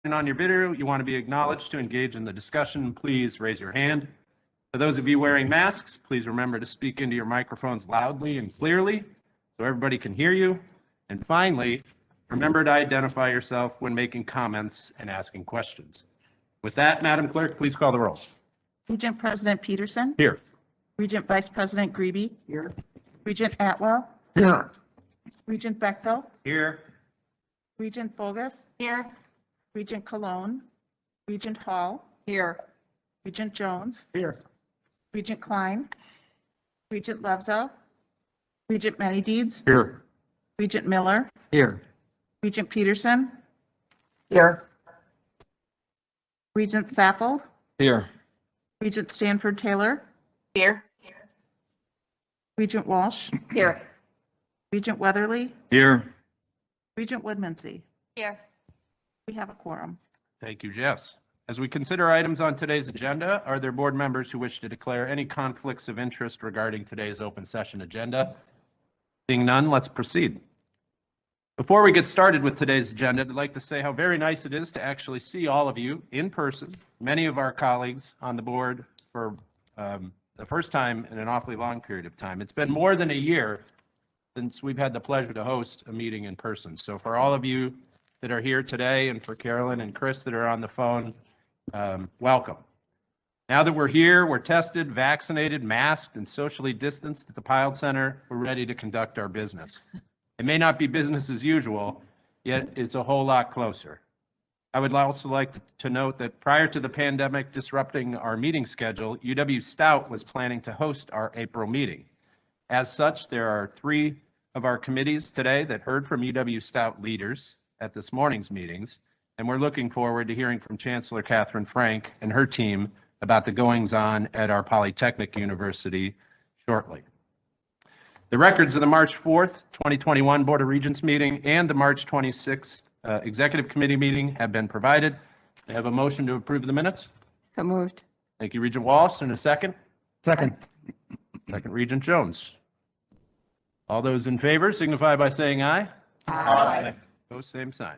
On your video, you want to be acknowledged to engage in the discussion, please raise your hand. For those of you wearing masks, please remember to speak into your microphones loudly and clearly so everybody can hear you. And finally, remember to identify yourself when making comments and asking questions. With that, Madam Clerk, please call the roll. Regent President Peterson. Here. Regent Vice President Grebe. Here. Regent Atwell. Here. Regent Bechtel. Here. Regent Bogus. Here. Regent Cologne. Regent Hall. Here. Regent Jones. Here. Regent Klein. Regent Levzo. Regent Manydeeds. Here. Regent Miller. Here. Regent Peterson. Here. Regent Sapple. Here. Regent Stanford Taylor. Here. Regent Walsh. Here. Regent Weatherly. Here. Regent Woodmansee. Here. We have a quorum. Thank you, Jess. As we consider items on today's agenda, are there board members who wish to declare any conflicts of interest regarding today's open session agenda? Seeing none, let's proceed. Before we get started with today's agenda, I'd like to say how very nice it is to actually see all of you in person, many of our colleagues on the board for the first time in an awfully long period of time. It's been more than a year since we've had the pleasure to host a meeting in person. So for all of you that are here today, and for Carolyn and Chris that are on the phone, welcome. Now that we're here, we're tested, vaccinated, masked, and socially distanced at the Piled Center, we're ready to conduct our business. It may not be business as usual, yet it's a whole lot closer. I would also like to note that prior to the pandemic disrupting our meeting schedule, UW-Stout was planning to host our April meeting. As such, there are 3 of our committees today that heard from UW-Stout leaders at this morning's meetings, and we're looking forward to hearing from Chancellor Katherine Frank and her team about the goings-on at our Polytechnic University shortly. The records of the March 4th, 2021 Board of Regents meeting and the March 26th Executive Committee meeting have been provided. I have a motion to approve the minutes. So moved. Thank you, Regent Walsh, and a second. Second. Second, Regent Jones. All those in favor signify by saying aye. Aye. Opposed, same sign.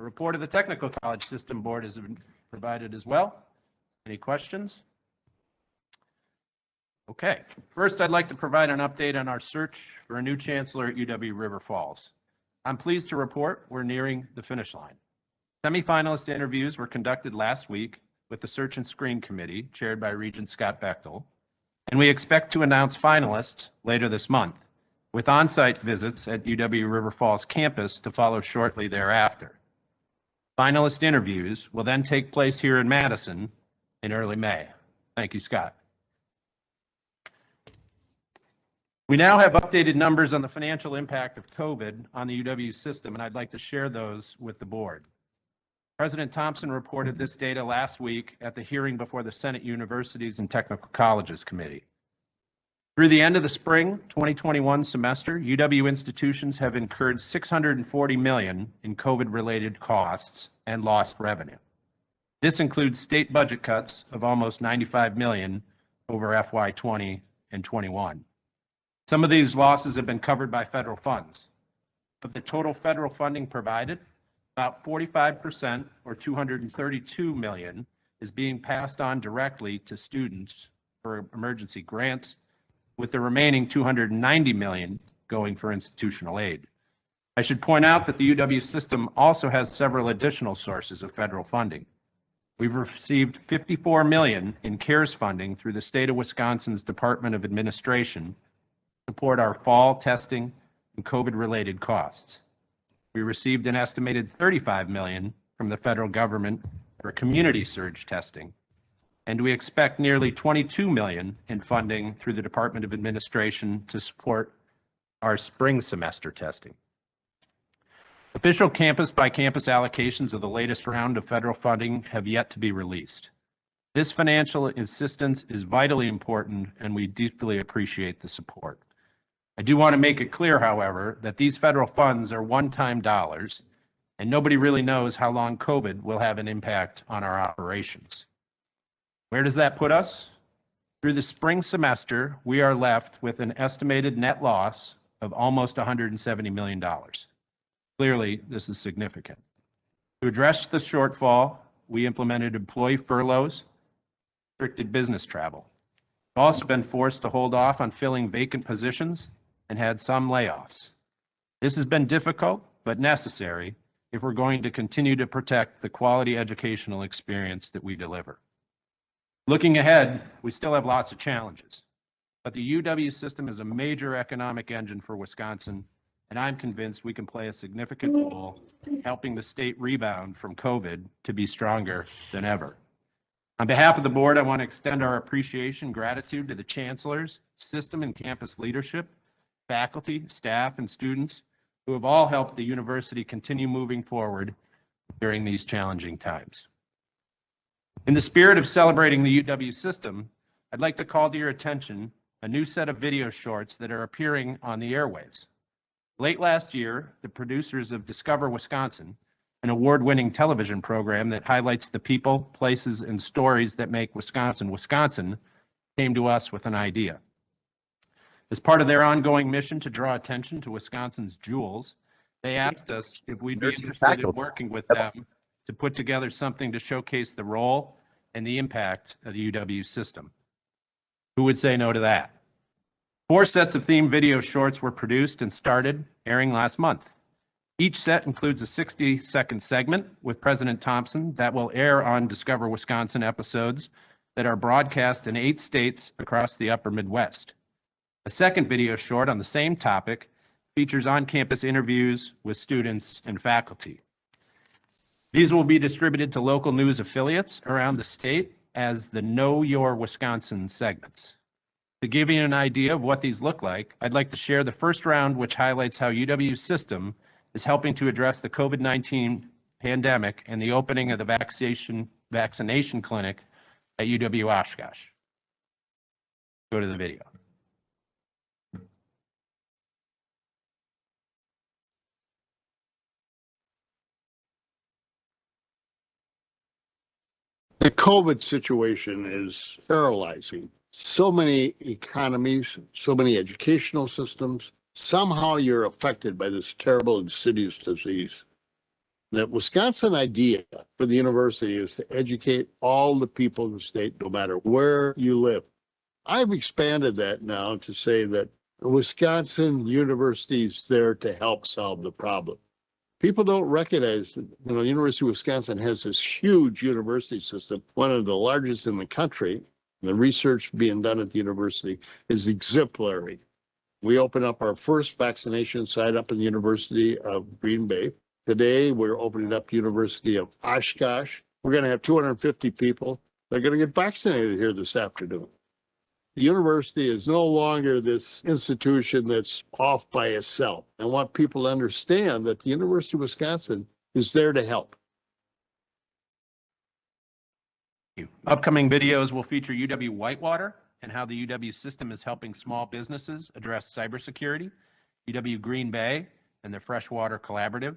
A report of the Technical College System Board has been provided as well. Any questions? Okay. First, I'd like to provide an update on our search for a new chancellor at UW River Falls. I'm pleased to report we're nearing the finish line. Semi-finalist interviews were conducted last week with the Search and Screen Committee, chaired by Regent Scott Bechtel, and we expect to announce finalists later this month, with on-site visits at UW River Falls campus to follow shortly thereafter. Finalist interviews will then take place here in Madison in early May. Thank you, Scott. We now have updated numbers on the financial impact of COVID on the UW system, and I'd like to share those with the board. President Thompson reported this data last week at the hearing before the Senate Universities and Technical Colleges Committee. Through the end of the spring 2021 semester, UW institutions have incurred $640 million in COVID-related costs and lost revenue. This includes state budget cuts of almost $95 million over FY20 and 21. Some of these losses have been covered by federal funds. Of the total federal funding provided, about 45%, or $232 million, is being passed on directly to students for emergency grants, with the remaining $290 million going for institutional aid. I should point out that the UW system also has several additional sources of federal funding. We've received $54 million in CARES funding through the state of Wisconsin's Department of Administration to support our fall testing and COVID-related costs. We received an estimated $35 million from the federal government for community surge testing, and we expect nearly $22 million in funding through the Department of Administration to support our spring semester testing. Official campus-by-campus allocations of the latest round of federal funding have yet to be released. This financial assistance is vitally important, and we deeply appreciate the support. I do want to make it clear, however, that these federal funds are one-time dollars, and nobody really knows how long COVID will have an impact on our operations. Where does that put us? Through the spring semester, we are left with an estimated net loss of almost $170 million. Clearly, this is significant. To address the shortfall, we implemented employee furloughs, restricted business travel. We've also been forced to hold off on filling vacant positions and had some layoffs. This has been difficult, but necessary if we're going to continue to protect the quality educational experience that we deliver. Looking ahead, we still have lots of challenges, but the UW system is a major economic engine for Wisconsin, and I'm convinced we can play a significant role in helping the state rebound from COVID to be stronger than ever. On behalf of the board, I want to extend our appreciation and gratitude to the chancellors, system and campus leadership, faculty, staff, and students who have all helped the university continue moving forward during these challenging times. In the spirit of celebrating the UW system, I'd like to call to your attention a new set of video shorts that are appearing on the airwaves. Late last year, the producers of Discover Wisconsin, an award-winning television program that highlights the people, places, and stories that make Wisconsin, Wisconsin, came to us with an idea. As part of their ongoing mission to draw attention to Wisconsin's jewels, they asked us if we'd be interested in working with them to put together something to showcase the role and the impact of the UW system. Who would say no to that? 4 sets of themed video shorts were produced and started airing last month. Each set includes a 60-second segment with President Thompson that will air on Discover Wisconsin episodes that are broadcast in 8 states across the upper Midwest. A second video short on the same topic features on-campus interviews with students and faculty. These will be distributed to local news affiliates around the state as the Know Your Wisconsin segments. To give you an idea of what these look like, I'd like to share the first round, which highlights how UW's system is helping to address the COVID-19 pandemic and the opening of the vaccination clinic at UW-Oshkosh. Go to the video. The COVID situation is paralyzing. So many economies, so many educational systems. Somehow you're affected by this terrible, insidious disease. The Wisconsin idea for the university is to educate all the people in the state, no matter where you live. I've expanded that now to say that the Wisconsin University is there to help solve the problem. People don't recognize that, the University of Wisconsin has this huge university system, one of the largest in the country. The research being done at the university is exemplary. We opened up our first vaccination site up in the University of Green Bay. Today, we're opening up the University of Oshkosh. We're going to have 250 people. They're going to get vaccinated here this afternoon. The university is no longer this institution that's off by itself. I want people to understand that the University of Wisconsin is there to help. Upcoming videos will feature UW Whitewater and how the UW system is helping small businesses address cybersecurity, UW Green Bay and the Freshwater Collaborative,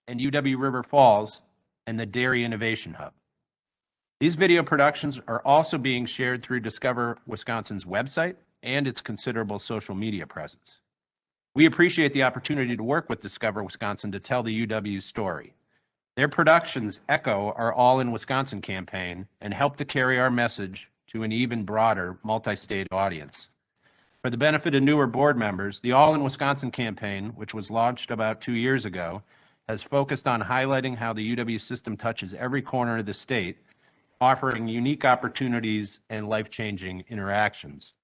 and UW River Falls and the Dairy Innovation Hub. These video productions are also being shared through Discover Wisconsin's website and its considerable social media presence. We appreciate the opportunity to work with Discover Wisconsin to tell the UW story. Their productions echo our All in Wisconsin campaign and help to carry our message to an even broader multi-state audience. For the benefit of newer board members, the All in Wisconsin campaign, which was launched about 2 years ago, has focused on highlighting how the UW system touches every corner of the state, offering unique opportunities and life-changing interactions.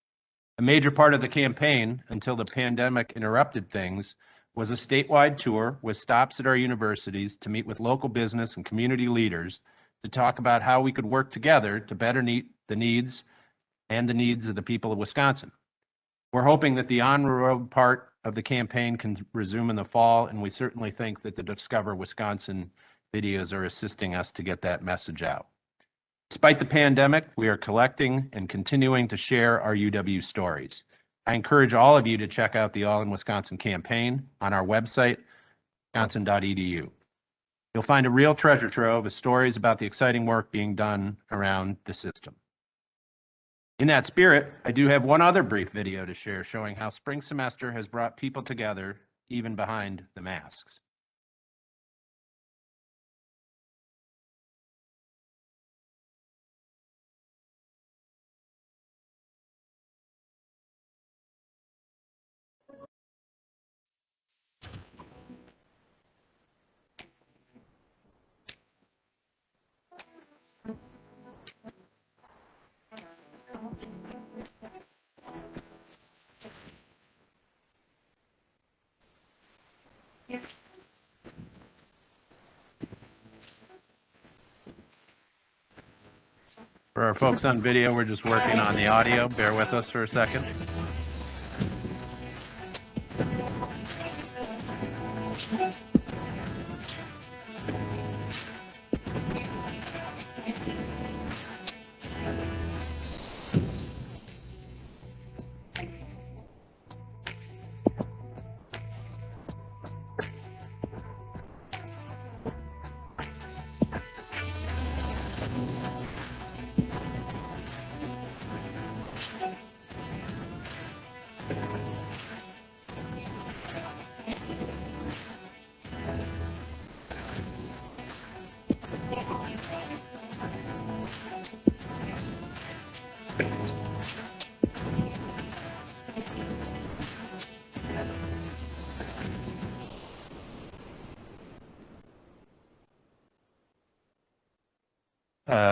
A major part of the campaign, until the pandemic interrupted things, was a statewide tour with stops at our universities to meet with local business and community leaders to talk about how we could work together to better meet the needs of the people of Wisconsin. We're hoping that the on-road part of the campaign can resume in the fall, and we certainly think that the Discover Wisconsin videos are assisting us to get that message out. Despite the pandemic, we are collecting and continuing to share our UW stories. I encourage all of you to check out the All in Wisconsin campaign on our website, wisconsin.edu. You'll find a real treasure trove of stories about the exciting work being done around the system. In that spirit, I do have one other brief video to share showing how spring semester has brought people together even behind the masks. For our folks on video, we're just working on the audio. Bear with us for a second.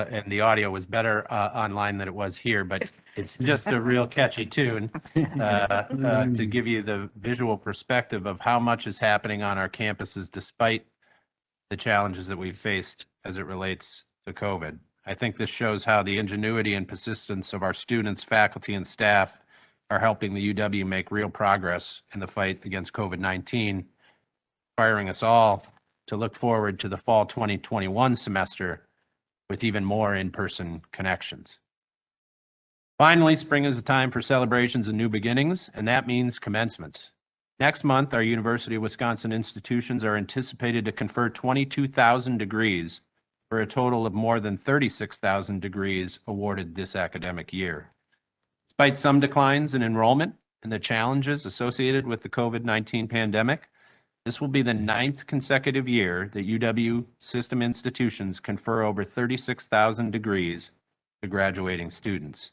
And the audio was better online than it was here, but it's just a real catchy tune to give you the visual perspective of how much is happening on our campuses despite the challenges that we've faced as it relates to COVID. I think this shows how the ingenuity and persistence of our students, faculty, and staff are helping the UW make real progress in the fight against COVID-19, inspiring us all to look forward to the fall 2021 semester with even more in-person connections. Finally, spring is a time for celebrations and new beginnings, and that means commencements. Next month, our University of Wisconsin institutions are anticipated to confer 22,000 degrees for a total of more than 36,000 degrees awarded this academic year. Despite some declines in enrollment and the challenges associated with the COVID-19 pandemic, this will be the 9th consecutive year that UW system institutions confer over 36,000 degrees to graduating students.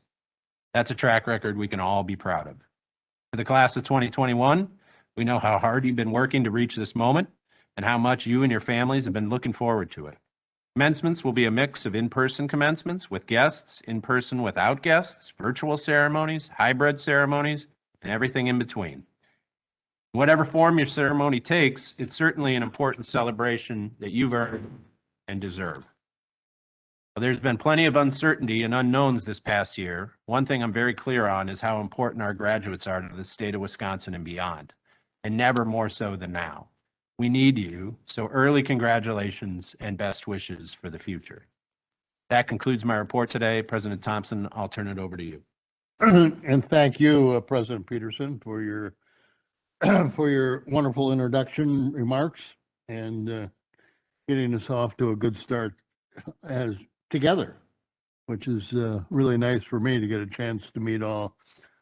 That's a track record we can all be proud of. For the class of 2021, we know how hard you've been working to reach this moment and how much you and your families have been looking forward to it. Commencements will be a mix of in-person commencements with guests, in-person without guests, virtual ceremonies, hybrid ceremonies, and everything in between. Whatever form your ceremony takes, it's certainly an important celebration that you've earned and deserve. Well, there's been plenty of uncertainty and unknowns this past year. One thing I'm very clear on is how important our graduates are to the state of Wisconsin and beyond, and never more so than now. We need you, so early congratulations and best wishes for the future. That concludes my report today. President Thompson, I'll turn it over to you. And thank you, President Peterson, for your wonderful introduction remarks and getting us off to a good start as together, which is really nice for me to get a chance to meet all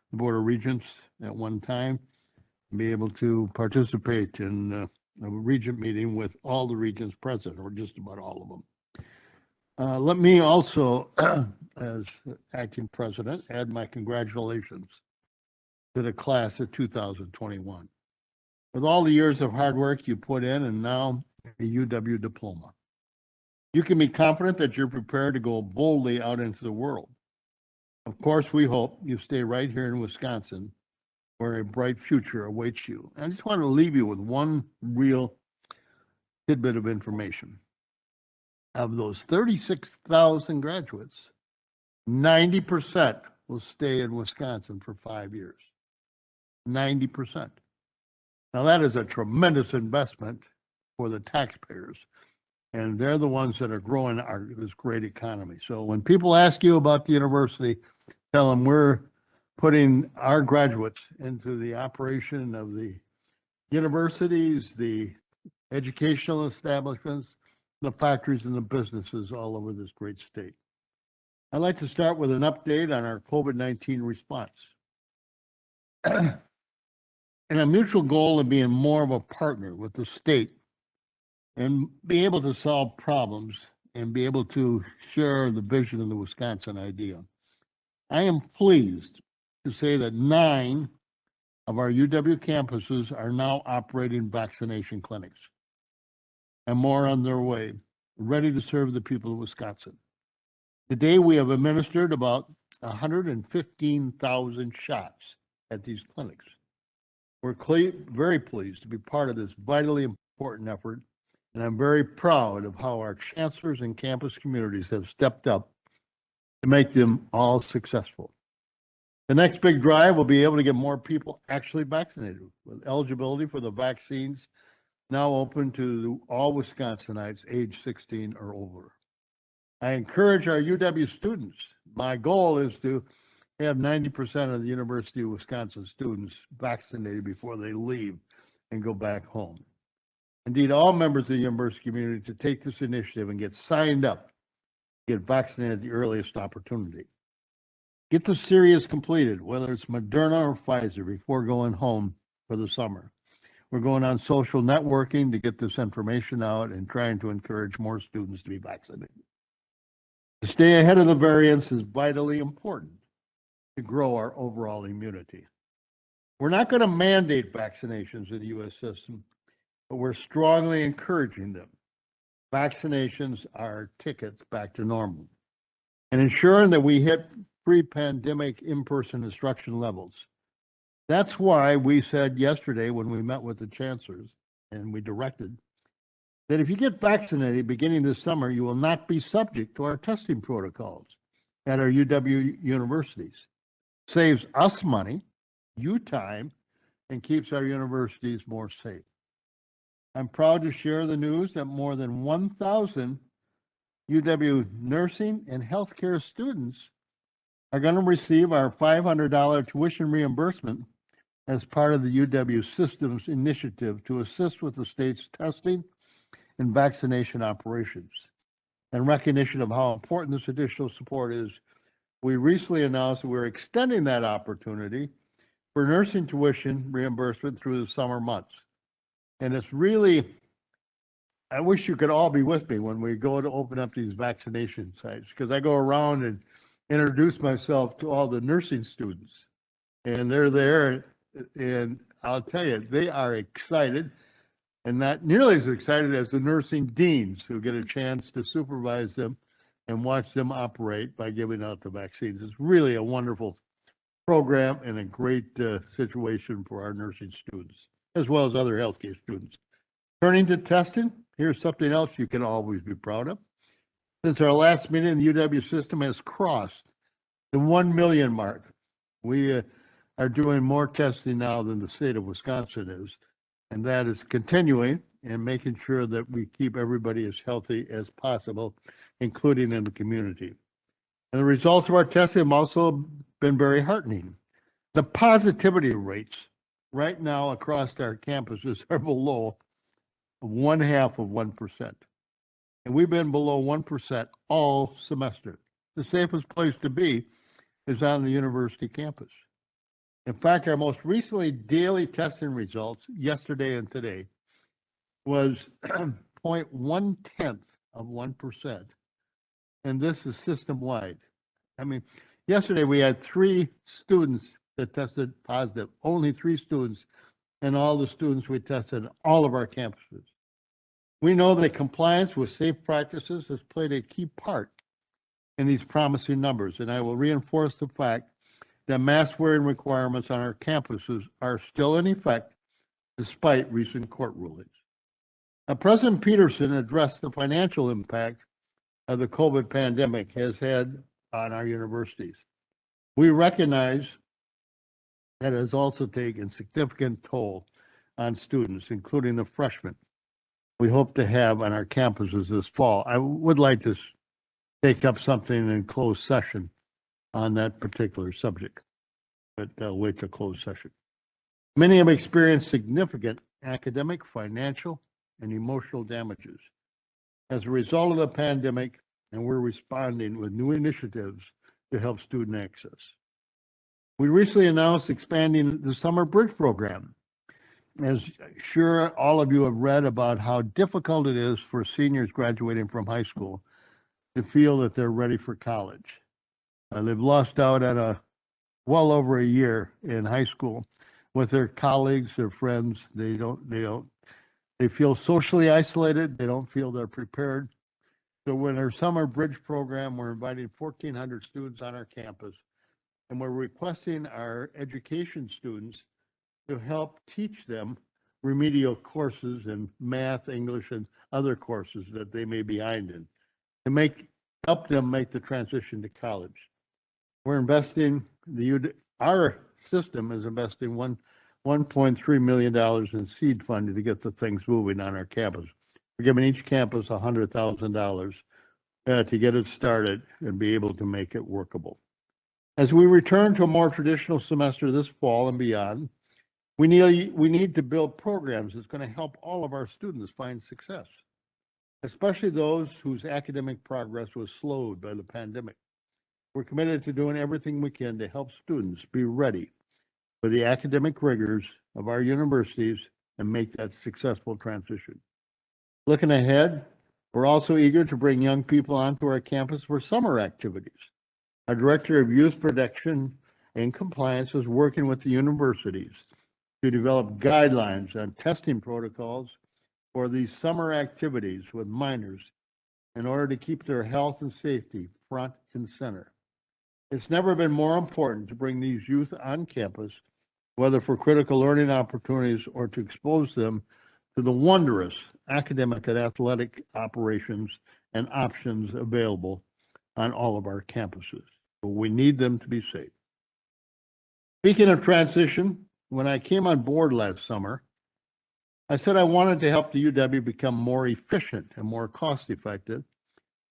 the Board of Regents at one time, and be able to participate in a Regent meeting with all the Regents present, or just about all of them. Let me also, as acting president, add my congratulations to the class of 2021. With all the years of hard work you put in and now a UW diploma, you can be confident that you're prepared to go boldly out into the world. Of course, we hope you stay right here in Wisconsin, where a bright future awaits you. I just want to leave you with one real tidbit of information. Of those 36,000 graduates, 90% will stay in Wisconsin for 5 years. 90%. Now that is a tremendous investment for the taxpayers, and they're the ones that are growing this great economy. So when people ask you about the university, tell them we're putting our graduates into the operation of the universities, the educational establishments, the factories, and the businesses all over this great state. I'd like to start with an update on our COVID-19 response. And a mutual goal of being more of a partner with the state and be able to solve problems and be able to share the vision of the Wisconsin idea. I am pleased to say that 9 of our UW campuses are now operating vaccination clinics, and more on their way, ready to serve the people of Wisconsin. Today, we have administered about 115,000 shots at these clinics. We're very pleased to be part of this vitally important effort, and I'm very proud of how our chancellors and campus communities have stepped up to make them all successful. The next big drive will be able to get more people actually vaccinated, with eligibility for the vaccines now open to all Wisconsinites age 16 or over. I encourage our UW students. My goal is to have 90% of the University of Wisconsin students vaccinated before they leave and go back home. Indeed, all members of the university community to take this initiative and get signed up, get vaccinated at the earliest opportunity. Get the series completed, whether it's Moderna or Pfizer, before going home for the summer. We're going on social networking to get this information out and trying to encourage more students to be vaccinated. To stay ahead of the variants is vitally important to grow our overall immunity. We're not going to mandate vaccinations in the U.S. system, but we're strongly encouraging them. Vaccinations are tickets back to normal. And ensuring that we hit pre-pandemic in-person instruction levels. That's why we said yesterday when we met with the chancellors and we directed that if you get vaccinated beginning this summer, you will not be subject to our testing protocols at our UW universities. Saves us money, you time, and keeps our universities more safe. I'm proud to share the news that more than 1,000 UW nursing and healthcare students are going to receive our $500 tuition reimbursement as part of the UW Systems initiative to assist with the state's testing and vaccination operations. In recognition of how important this additional support is, we recently announced that we're extending that opportunity for nursing tuition reimbursement through the summer months. And it's really, I wish you could all be with me when we go to open up these vaccination sites, because I go around and introduce myself to all the nursing students. And they're there, and I'll tell you, they are excited, and not nearly as excited as the nursing deans who get a chance to supervise them and watch them operate by giving out the vaccines. It's really a wonderful program and a great situation for our nursing students, as well as other healthcare students. Turning to testing, here's something else you can always be proud of. Since our last meeting, the UW system has crossed the 1 million mark. We are doing more testing now than the state of Wisconsin is, and that is continuing and making sure that we keep everybody as healthy as possible, including in the community. And the results of our testing have also been very heartening. The positivity rates right now across our campuses are below 0.5%. And we've been below 1% all semester. The safest place to be is on the university campus. In fact, our most recently daily testing results yesterday and today was 0.1%. And this is system-wide. I mean, yesterday we had 3 students that tested positive, only 3 students, and all the students we tested at all of our campuses. We know that compliance with safe practices has played a key part in these promising numbers, and I will reinforce the fact that mask wearing requirements on our campuses are still in effect despite recent court rulings. Now, President Peterson addressed the financial impact of the COVID pandemic has had on our universities. We recognize that it has also taken significant toll on students, including the freshmen we hope to have on our campuses this fall. I would like to take up something in closed session on that particular subject, but I'll wait till closed session. Many have experienced significant academic, financial, and emotional damages as a result of the pandemic, and we're responding with new initiatives to help student access. We recently announced expanding the Summer Bridge program. As sure all of you have read about how difficult it is for seniors graduating from high school to feel that they're ready for college. They've lost out on well over a year in high school with their colleagues, their friends. They feel socially isolated. They don't feel they're prepared. So when our Summer Bridge program, we're inviting 1,400 students on our campus, and we're requesting our education students to help teach them remedial courses in math, English, and other courses that they may be behind in, to make help them make the transition to college. We're investing, our system is investing $1.3 million in seed funding to get the things moving on our campus. We're giving each campus $100,000 to get it started and be able to make it workable. As we return to a more traditional semester this fall and beyond, we need to build programs that's going to help all of our students find success, especially those whose academic progress was slowed by the pandemic. We're committed to doing everything we can to help students be ready for the academic rigors of our universities and make that successful transition. Looking ahead, we're also eager to bring young people onto our campus for summer activities. Our Director of Youth Protection and Compliance is working with the universities to develop guidelines on testing protocols for these summer activities with minors in order to keep their health and safety front and center. It's never been more important to bring these youth on campus, whether for critical learning opportunities or to expose them to the wondrous academic and athletic operations and options available on all of our campuses. But we need them to be safe. Speaking of transition, when I came on board last summer, I said I wanted to help the UW become more efficient and more cost-effective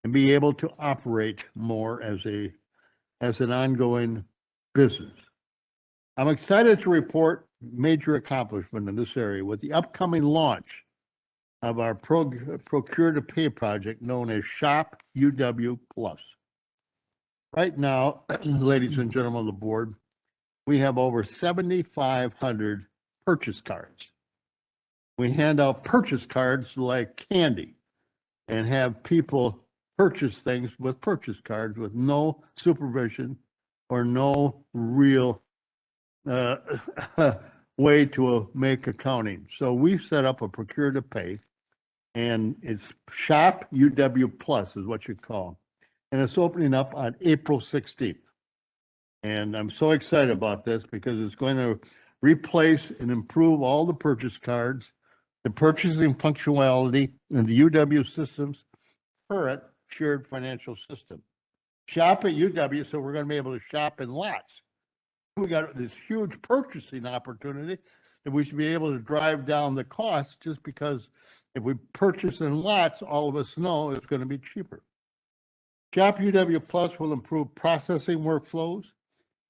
and be able to operate more as an ongoing business. I'm excited to report major accomplishment in this area with the upcoming launch of our Procure to Pay project known as Shop UW Plus. Right now, ladies and gentlemen of the board, we have over 7,500 purchase cards. We hand out purchase cards like candy and have people purchase things with purchase cards with no supervision or no real way to make accounting. So we've set up a Procure to Pay, and it's Shop UW Plus is what you call. And it's opening up on April 16th. And I'm so excited about this because it's going to replace and improve all the purchase cards, the purchasing functionality in the UW system's current shared financial system. Shop at UW, so we're going to be able to shop in lots. We got this huge purchasing opportunity, and we should be able to drive down the cost just because if we purchase in lots, all of us know it's going to be cheaper. Shop UW Plus will improve processing workflows,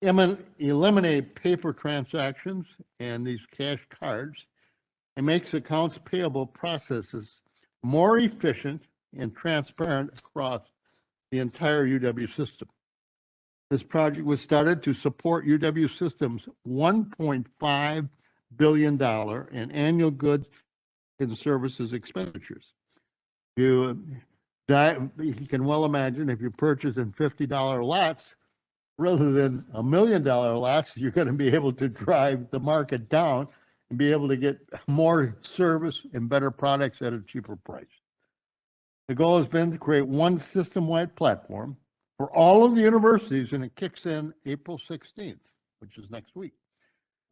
eliminate paper transactions and these cash cards, and makes accounts payable processes more efficient and transparent across the entire UW system. This project was started to support UW System's $1.5 billion in annual goods and services expenditures. You can well imagine if you purchase in $50 lots, rather than $1 million lots, you're going to be able to drive the market down and be able to get more service and better products at a cheaper price. The goal has been to create one system-wide platform for all of the universities, and it kicks in April 16th, which is next week.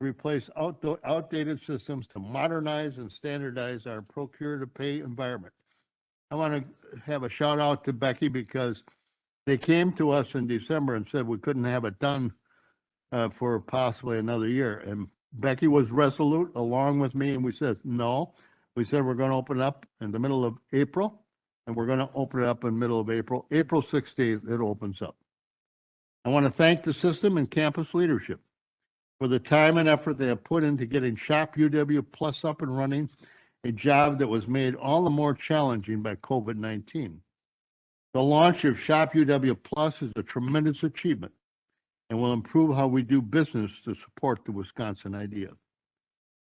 Replace outdated systems to modernize and standardize our Procure to Pay environment. I want to have a shout out to Becky because they came to us in December and said we couldn't have it done for possibly another year. And Becky was resolute along with me, and we said, no. We said we're going to open up in the middle of April, and we're going to open it up in the middle of April. April 16th, it opens up. I want to thank the system and campus leadership for the time and effort they have put into getting Shop UW Plus up and running, a job that was made all the more challenging by COVID-19. The launch of Shop UW Plus is a tremendous achievement and will improve how we do business to support the Wisconsin idea.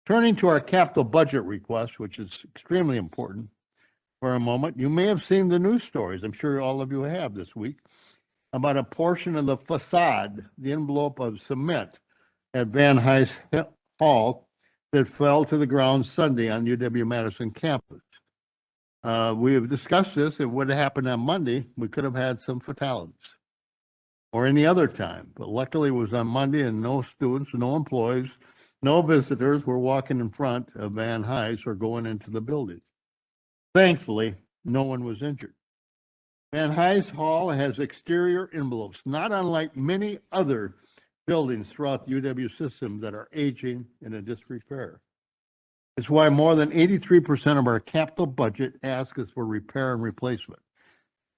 Turning to our capital budget request, which is extremely important for a moment, you may have seen the news stories, I'm sure all of you have this week, about a portion of the facade, the envelope of cement at Van Hise Hall that fell to the ground Sunday on UW-Madison campus. We have discussed this. If it would have happened on Monday, we could have had some fatalities or any other time. But luckily it was on Monday and no students, no employees, no visitors were walking in front of Van Hise or going into the building. Thankfully, no one was injured. Van Nuys Hall has exterior envelopes, not unlike many other buildings throughout the UW system that are aging and in disrepair. It's why more than 83% of our capital budget asks us for repair and replacement.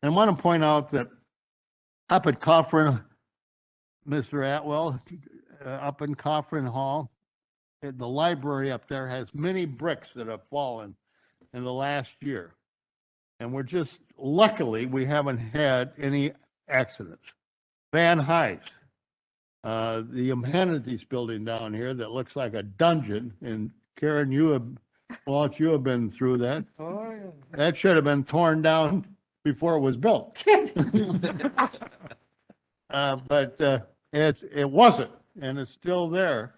And I want to point out that up at Katherine, Mr. Atwell, up in Katherine Hall, the library up there has many bricks that have fallen in the last year. And we're just, luckily, we haven't had any accidents. Van Nuys, the amenities building down here that looks like a dungeon, and Karen, you have been through that. Oh, That should have been torn down before it was built. But it wasn't, and it's still there.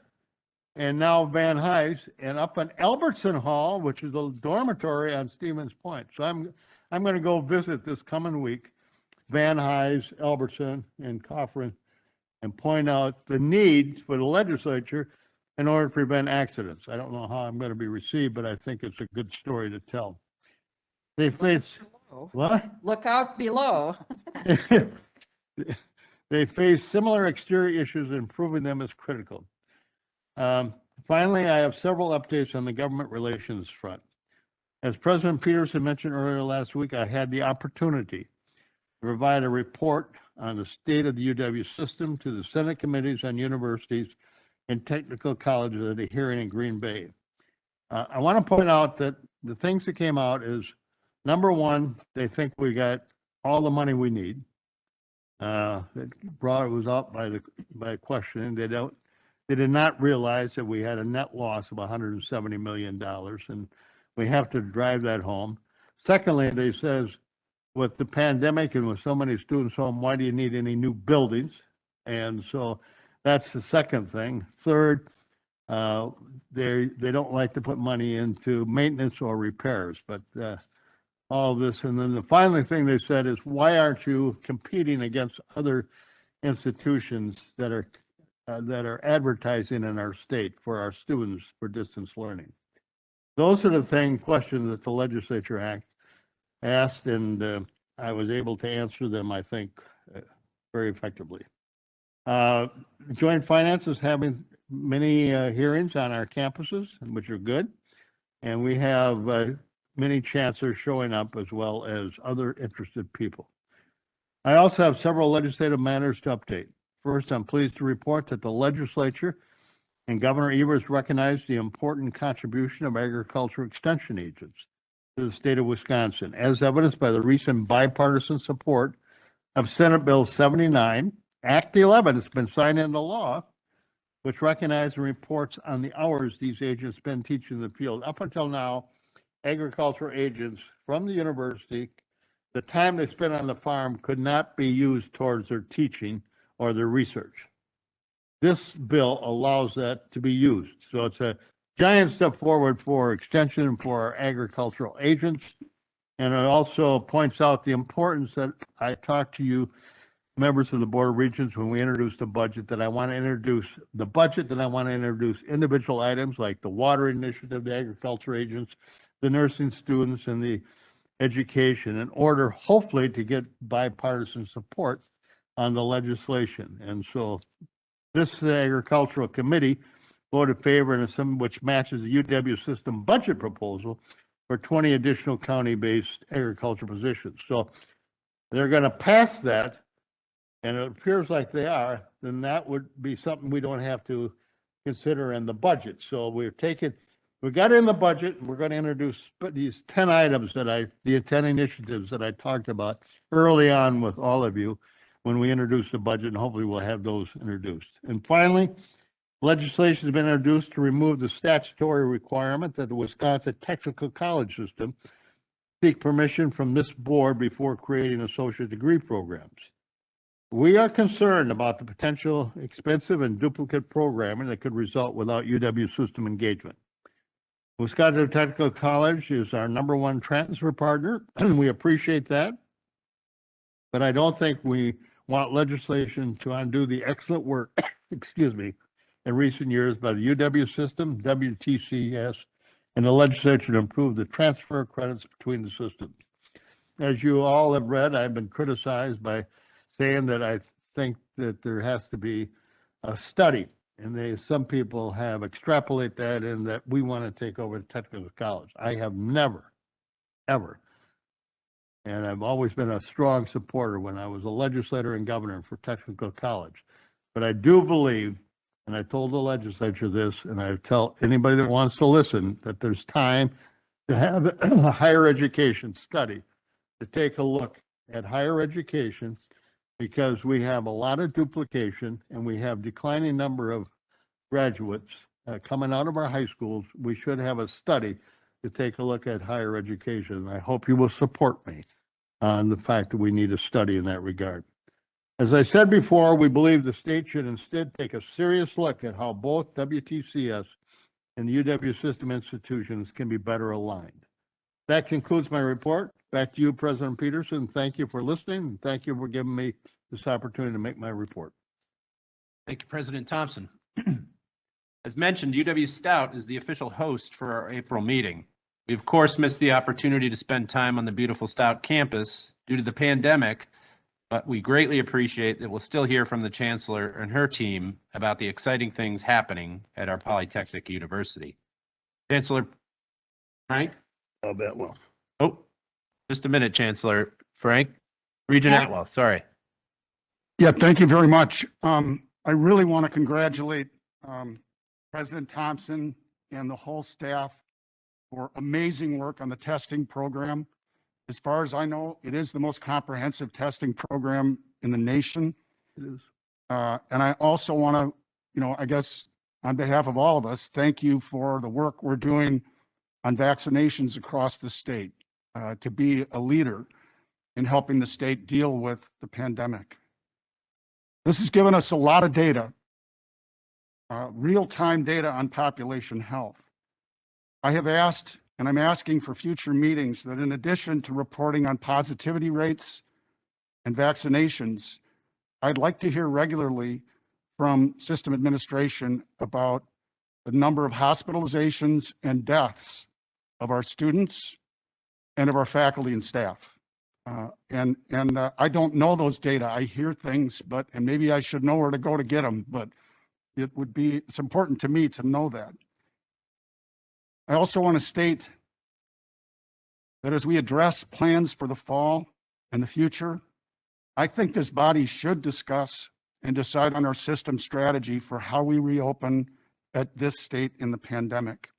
And now Van Nuys, and up in Albertson Hall, which is a dormitory on Stevens Point. So I'm going to go visit this coming week, Van Nuys, Albertson, and Katherine, and point out the need for the legislature in order to prevent accidents. I don't know how I'm going to be received, but I think it's a good story to tell. They face, what? Look out below. They face similar exterior issues, and improving them is critical. Finally, I have several updates on the government relations front. As President Peterson mentioned earlier last week, I had the opportunity to provide a report on the state of the UW system to the Senate committees on universities and technical colleges at a hearing in Green Bay. I want to point out that the things that came out is, number one, they think we got all the money we need. It was out by questioning. They did not realize that we had a net loss of $170 million, and we have to drive that home. Secondly, they says, with the pandemic and with so many students home, why do you need any new buildings? And so that's the second thing. Third, they don't like to put money into maintenance or repairs, but all of this. And then the final thing they said is, why aren't you competing against other institutions that are advertising in our state for our students for distance learning? Those are the questions that the legislature asked, and I was able to answer them, I think, very effectively. Joint Finance is having many hearings on our campuses, which are good, and we have many chancellors showing up as well as other interested people. I also have several legislative matters to update. First, I'm pleased to report that the legislature and Governor Evers recognized the important contribution of agriculture extension agents to the state of Wisconsin, as evidenced by the recent bipartisan support of Senate Bill 79. Act 11 has been signed into law, which recognizes and reports on the hours these agents spend teaching in the field. Up until now, agricultural agents from the university, the time they spent on the farm could not be used towards their teaching or their research. This bill allows that to be used. So it's a giant step forward for extension for our agricultural agents. And it also points out the importance that I talked to you, members of the Board of Regents, when we introduced the budget, that I want to introduce individual items like the water initiative, the agriculture agents, the nursing students, and the education, in order hopefully to get bipartisan support on the legislation. And so this agricultural committee voted favor in some which matches the UW system budget proposal for 20 additional county-based agriculture positions. So they're going to pass that, and it appears like they are, then that would be something we don't have to consider in the budget. So we got in the budget, and we're going to introduce these 10 items the 10 initiatives that I talked about early on with all of you when we introduce the budget, and hopefully we'll have those introduced. And finally, legislation has been introduced to remove the statutory requirement that the Wisconsin Technical College System seek permission from this board before creating associate degree programs. We are concerned about the potential expensive and duplicate programming that could result without UW system engagement. Wisconsin Technical College is our #1 transfer partner, and we appreciate that. But I don't think we want legislation to undo the excellent work, in recent years by the UW system, WTCS, and the legislature to improve the transfer of credits between the systems. as you all have read, I've been criticized by saying that I think that there has to be a study. And some people have extrapolated that in that we want to take over the technical college. I have never, ever. And I've always been a strong supporter when I was a legislator and governor for technical college. But I do believe, and I told the legislature this, and I tell anybody that wants to listen, that there's time to have a higher education study, to take a look at higher education, because we have a lot of duplication and we have declining number of graduates coming out of our high schools. We should have a study to take a look at higher education. I hope you will support me on the fact that we need a study in that regard. As I said before, we believe the state should instead take a serious look at how both WTCS and the UW system institutions can be better aligned. That concludes my report. Back to you, President Peterson. Thank you for listening, and thank you for giving me this opportunity to make my report. Thank you, President Thompson. As mentioned, UW-Stout is the official host for our April meeting. We, of course, missed the opportunity to spend time on the beautiful Stout campus due to the pandemic, but we greatly appreciate that we'll still hear from the Chancellor and her team about the exciting things happening at our Polytechnic University. Chancellor Frank? I'll bet well. Oh, just a minute, Chancellor Frank. Regent Atwell, sorry. Yeah, thank you very much. I really want to congratulate President Thompson and the whole staff for amazing work on the testing program. As far as I know, it is the most comprehensive testing program in the nation. It is. And I also want to, I guess on behalf of all of us, thank you for the work we're doing on vaccinations across the state, to be a leader in helping the state deal with the pandemic. This has given us a lot of data, real-time data on population health. I have asked, and I'm asking for future meetings, that in addition to reporting on positivity rates and vaccinations, I'd like to hear regularly from system administration about the number of hospitalizations and deaths of our students and of our faculty and staff. I don't know those data. I hear things, and maybe I should know where to go to get them, but it's important to me to know that. I also want to state that as we address plans for the fall and the future, I think this body should discuss and decide on our system strategy for how we reopen at this state in the pandemic.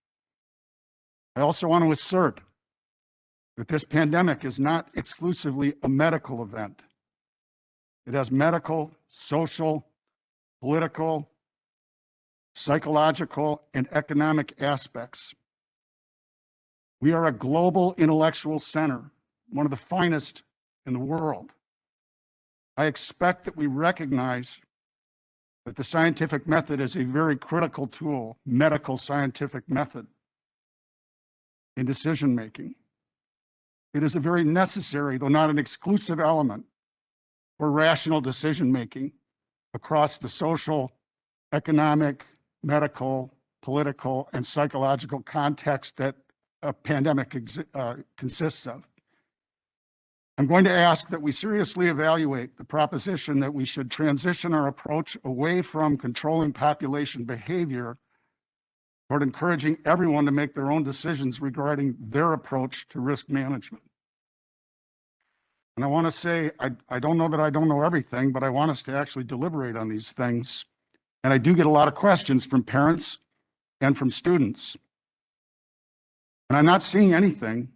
I also want to assert that this pandemic is not exclusively a medical event. It has medical, social, political, psychological, and economic aspects. We are a global intellectual center, one of the finest in the world. I expect that we recognize that the scientific method is a very critical tool, medical scientific method, in decision-making. It is a very necessary, though not an exclusive element for rational decision-making across the social, economic, medical, political, and psychological context that a pandemic consists of. I'm going to ask that we seriously evaluate the proposition that we should transition our approach away from controlling population behavior toward encouraging everyone to make their own decisions regarding their approach to risk management. And I want to say, I don't know that I don't know everything, but I want us to actually deliberate on these things. And I do get a lot of questions from parents and from students. And I'm not seeing anything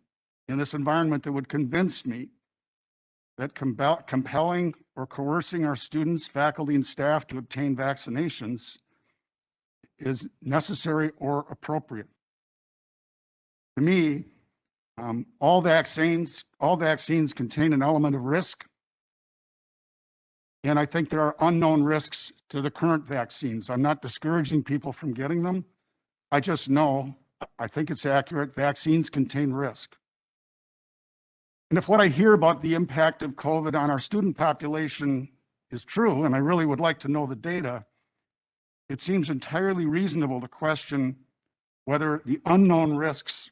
in this environment that would convince me that compelling or coercing our students, faculty, and staff to obtain vaccinations is necessary or appropriate. To me, all vaccines contain an element of risk, and I think there are unknown risks to the current vaccines. I'm not discouraging people from getting them. I just know, I think it's accurate, vaccines contain risk. And if what I hear about the impact of COVID on our student population is true, and I really would like to know the data, it seems entirely reasonable to question whether the unknown risks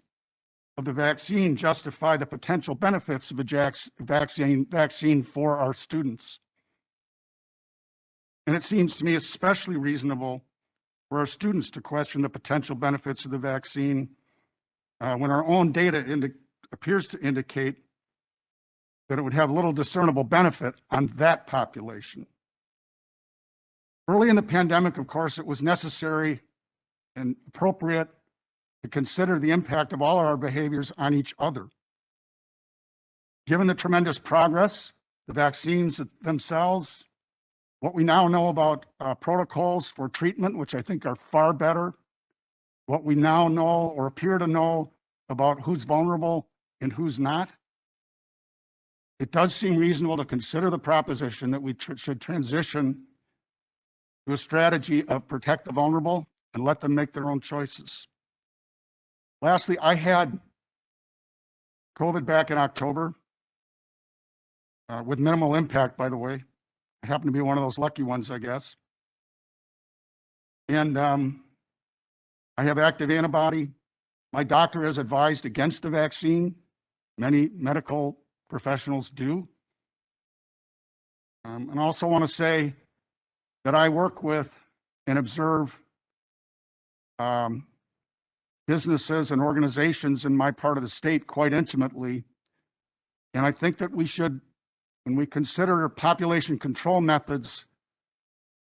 of the vaccine justify the potential benefits of a vaccine for our students. And it seems to me especially reasonable for our students to question the potential benefits of the vaccine when our own data appears to indicate that it would have little discernible benefit on that population. Early in the pandemic, of course, it was necessary and appropriate to consider the impact of all our behaviors on each other. Given the tremendous progress, the vaccines themselves, what we now know about protocols for treatment, which I think are far better, what we now know or appear to know about who's vulnerable and who's not, it does seem reasonable to consider the proposition that we should transition to a strategy of protect the vulnerable and let them make their own choices. Lastly, I had COVID back in October with minimal impact, by the way. I happen to be one of those lucky ones, I guess. And I have active antibody. My doctor has advised against the vaccine. Many medical professionals do. And I also want to say that I work with and observe businesses and organizations in my part of the state quite intimately. And I think that we should, when we consider population control methods,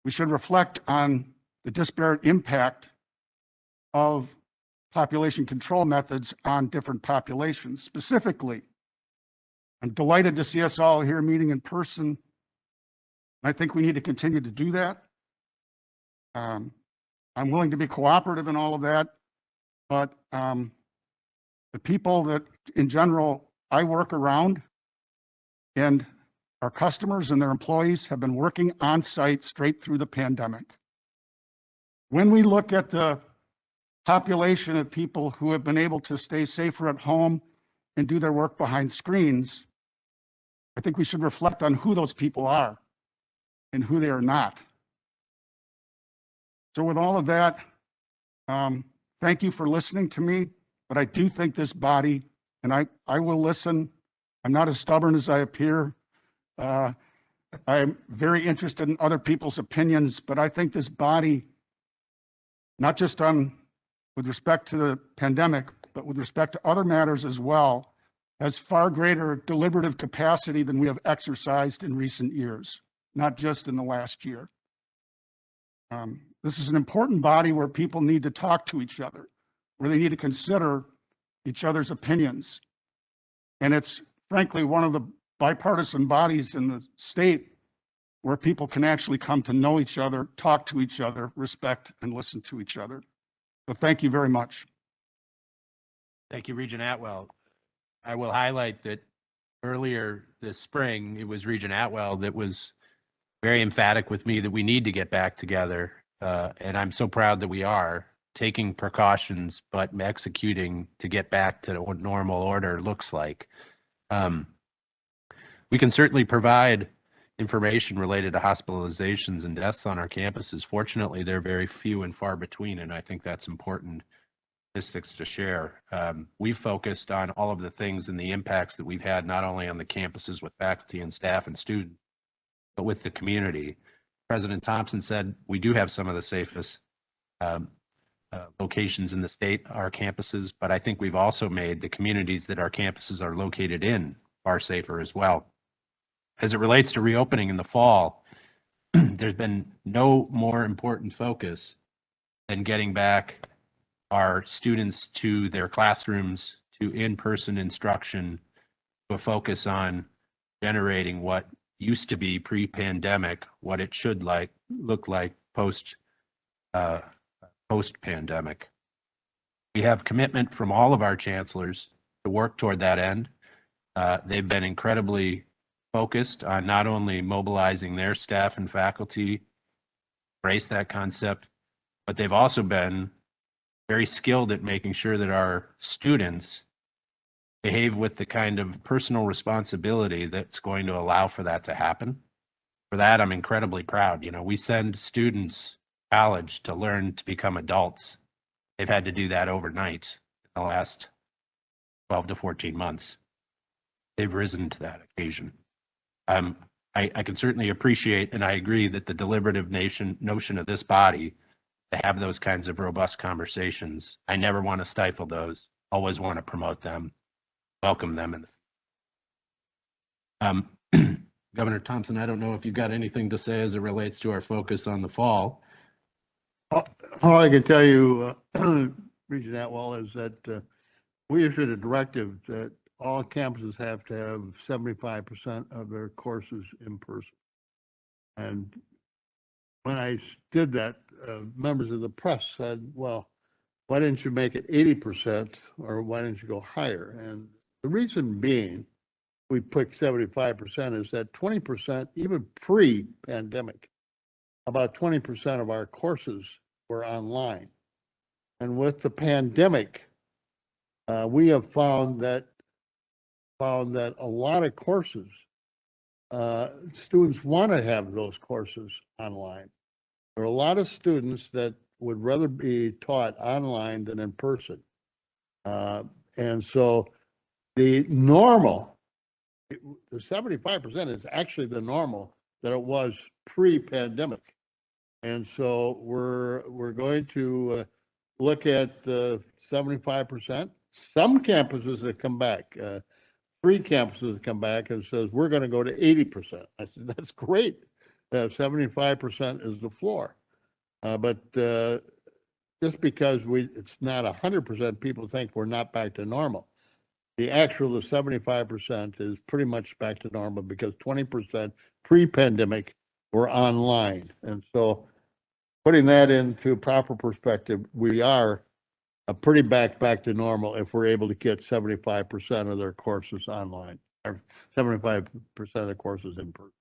we should reflect on the disparate impact of population control methods on different populations. Specifically, I'm delighted to see us all here meeting in person. I think we need to continue to do that. I'm willing to be cooperative in all of that, but the people that in general I work around and our customers and their employees have been working on site straight through the pandemic. When we look at the population of people who have been able to stay safer at home and do their work behind screens, I think we should reflect on who those people are and who they are not. So with all of that, thank you for listening to me, but I do think this body, and I will listen. I'm not as stubborn as I appear. I'm very interested in other people's opinions, but I think this body, not just with respect to the pandemic, but with respect to other matters as well, has far greater deliberative capacity than we have exercised in recent years, not just in the last year. This is an important body where people need to talk to each other, where they need to consider each other's opinions. And it's frankly one of the bipartisan bodies in the state where people can actually come to know each other, talk to each other, respect and listen to each other. So thank you very much. Thank you, Regent Atwell. I will highlight that earlier this spring, it was Regent Atwell that was very emphatic with me that we need to get back together. And I'm so proud that we are taking precautions, but executing to get back to what normal order looks like. We can certainly provide information related to hospitalizations and deaths on our campuses. Fortunately, they're very few and far between, and I think that's important statistics to share. We've focused on all of the things and the impacts that we've had, not only on the campuses with faculty and staff and students, but with the community. President Thompson said we do have some of the safest locations in the state, our campuses, but I think we've also made the communities that our campuses are located in far safer as well. As it relates to reopening in the fall, there's been no more important focus than getting back our students to their classrooms, to in-person instruction, to a focus on generating what used to be pre-pandemic, what it should look like post-pandemic. We have commitment from all of our chancellors to work toward that end. They've been incredibly focused on not only mobilizing their staff and faculty, embrace that concept, but they've also been very skilled at making sure that our students behave with the kind of personal responsibility that's going to allow for that to happen. For that, I'm incredibly proud. You know, we send students to college to learn to become adults. They've had to do that overnight in the last 12 to 14 months. They've risen to that occasion. I can certainly appreciate, and I agree that the deliberative notion of this body to have those kinds of robust conversations, I never want to stifle those, always want to promote them, welcome them. Governor Thompson, I don't know if you've got anything to say as it relates to our focus on the fall. All I can tell you, Regent Atwell, is that we issued a directive that all campuses have to have 75% of their courses in person. And when I did that, members of the press said, well, why didn't you make it 80% or why didn't you go higher? And the reason being, we picked 75% is that 20%, even pre-pandemic, about 20% of our courses were online. And with the pandemic, we have found that a lot of courses, students want to have those courses online. There are a lot of students that would rather be taught online than in person. And so the normal, the 75% is actually the normal that it was pre-pandemic. And so we're going to look at 75%. Some campuses that come back, 3 campuses that come back and says, we're going to go to 80%. I said, that's great. 75% is the floor. But just because it's not 100%, people think we're not back to normal. The 75% is pretty much back to normal because 20% pre-pandemic were online. And so putting that into proper perspective, we are pretty back to normal if we're able to get 75% of their courses online, or 75% of the courses in person.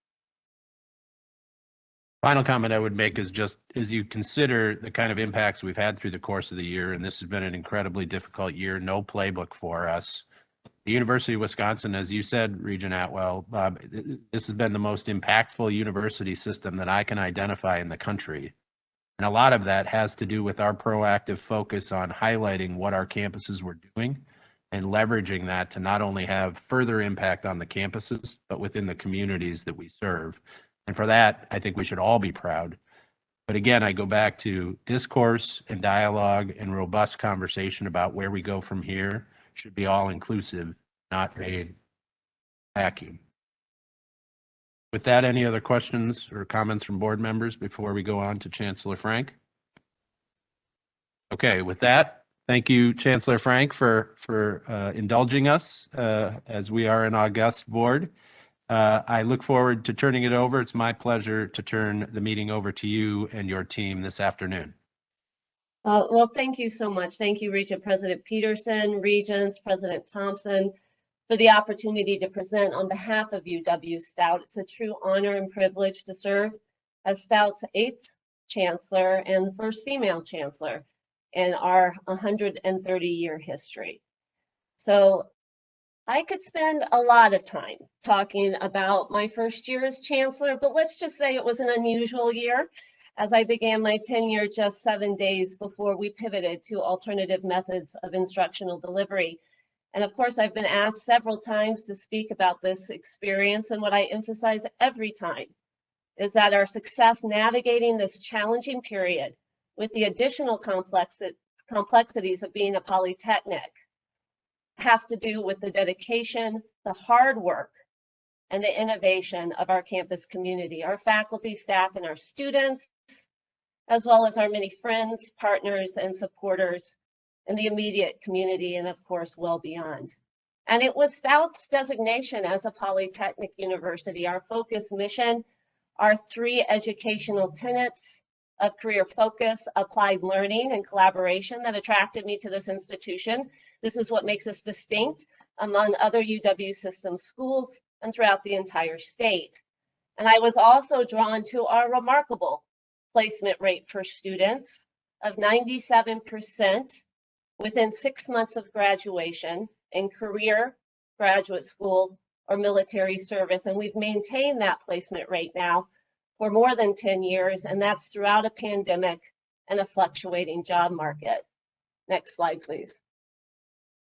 Final comment I would make is just as you consider the kind of impacts we've had through the course of the year, and this has been an incredibly difficult year, no playbook for us. The University of Wisconsin, as you said, Regent Atwell, this has been the most impactful university system that I can identify in the country. And a lot of that has to do with our proactive focus on highlighting what our campuses were doing and leveraging that to not only have further impact on the campuses, but within the communities that we serve. And for that, I think we should all be proud. But again, I go back to discourse and dialogue and robust conversation about where we go from here should be all inclusive, not a vacuum. With that, any other questions or comments from board members before we go on to Chancellor Frank? Okay, with that, thank you, Chancellor Frank, for indulging us as we are an august board. I look forward to turning it over. It's my pleasure to turn the meeting over to you and your team this afternoon. Well, thank you so much. Thank you, Regent President Peterson, Regents, President Thompson, for the opportunity to present on behalf of UW-Stout. It's a true honor and privilege to serve as Stout's 8th Chancellor and first female Chancellor in our 130-year history. So I could spend a lot of time talking about my first year as Chancellor, but let's just say it was an unusual year, as I began my tenure just 7 days before we pivoted to alternative methods of instructional delivery. And of course, I've been asked several times to speak about this experience, and what I emphasize every time is that our success navigating this challenging period with the additional complexities of being a polytechnic has to do with the dedication, the hard work, and the innovation of our campus community, our faculty, staff, and our students, as well as our many friends, partners, and supporters in the immediate community, and of course, well beyond. And it was Stout's designation as a polytechnic university, our focus mission, our 3 educational tenets of career focus, applied learning, and collaboration that attracted me to this institution. This is what makes us distinct among other UW system schools and throughout the entire state. And I was also drawn to our remarkable placement rate for students of 97% within 6 months of graduation in career, graduate school, or military service. And we've maintained that placement rate now for more than 10 years, and that's throughout a pandemic and a fluctuating job market. Next slide, please.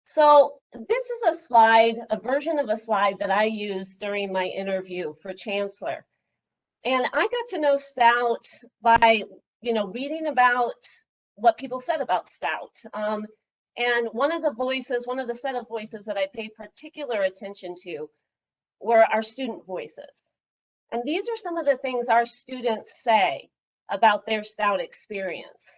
So this is a slide, a version of a slide that I used during my interview for Chancellor. And I got to know Stout by, reading about what people said about Stout. And one of the set of voices that I paid particular attention to were our student voices. And these are some of the things our students say about their Stout experience.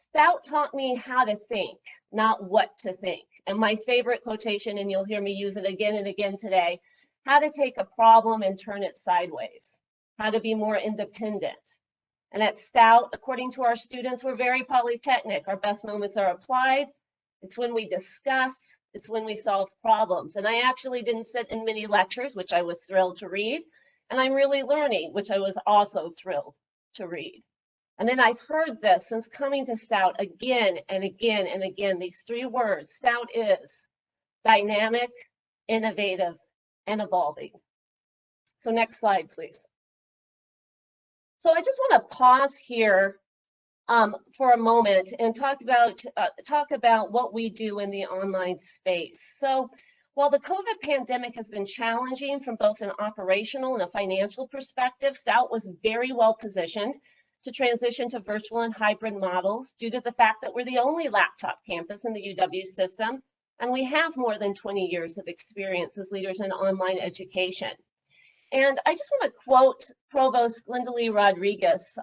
Stout taught me how to think, not what to think. And my favorite quotation, and you'll hear me use it again and again today, how to take a problem and turn it sideways, how to be more independent. And at Stout, according to our students, we're very polytechnic. Our best moments are applied. It's when we discuss, it's when we solve problems. And I actually didn't sit in many lectures, which I was thrilled to read. And I'm really learning, which I was also thrilled to read. And then I've heard this since coming to Stout again and again and again, these three words. Stout is dynamic, innovative, and evolving. So next slide, please. So I just want to pause here for a moment and talk about what we do in the online space. So while the COVID pandemic has been challenging from both an operational and a financial perspective, Stout was very well positioned to transition to virtual and hybrid models due to the fact that we're the only laptop campus in the UW system, and we have more than 20 years of experience as leaders in online education. And I just want to quote Provost Glendalee Rodriguez,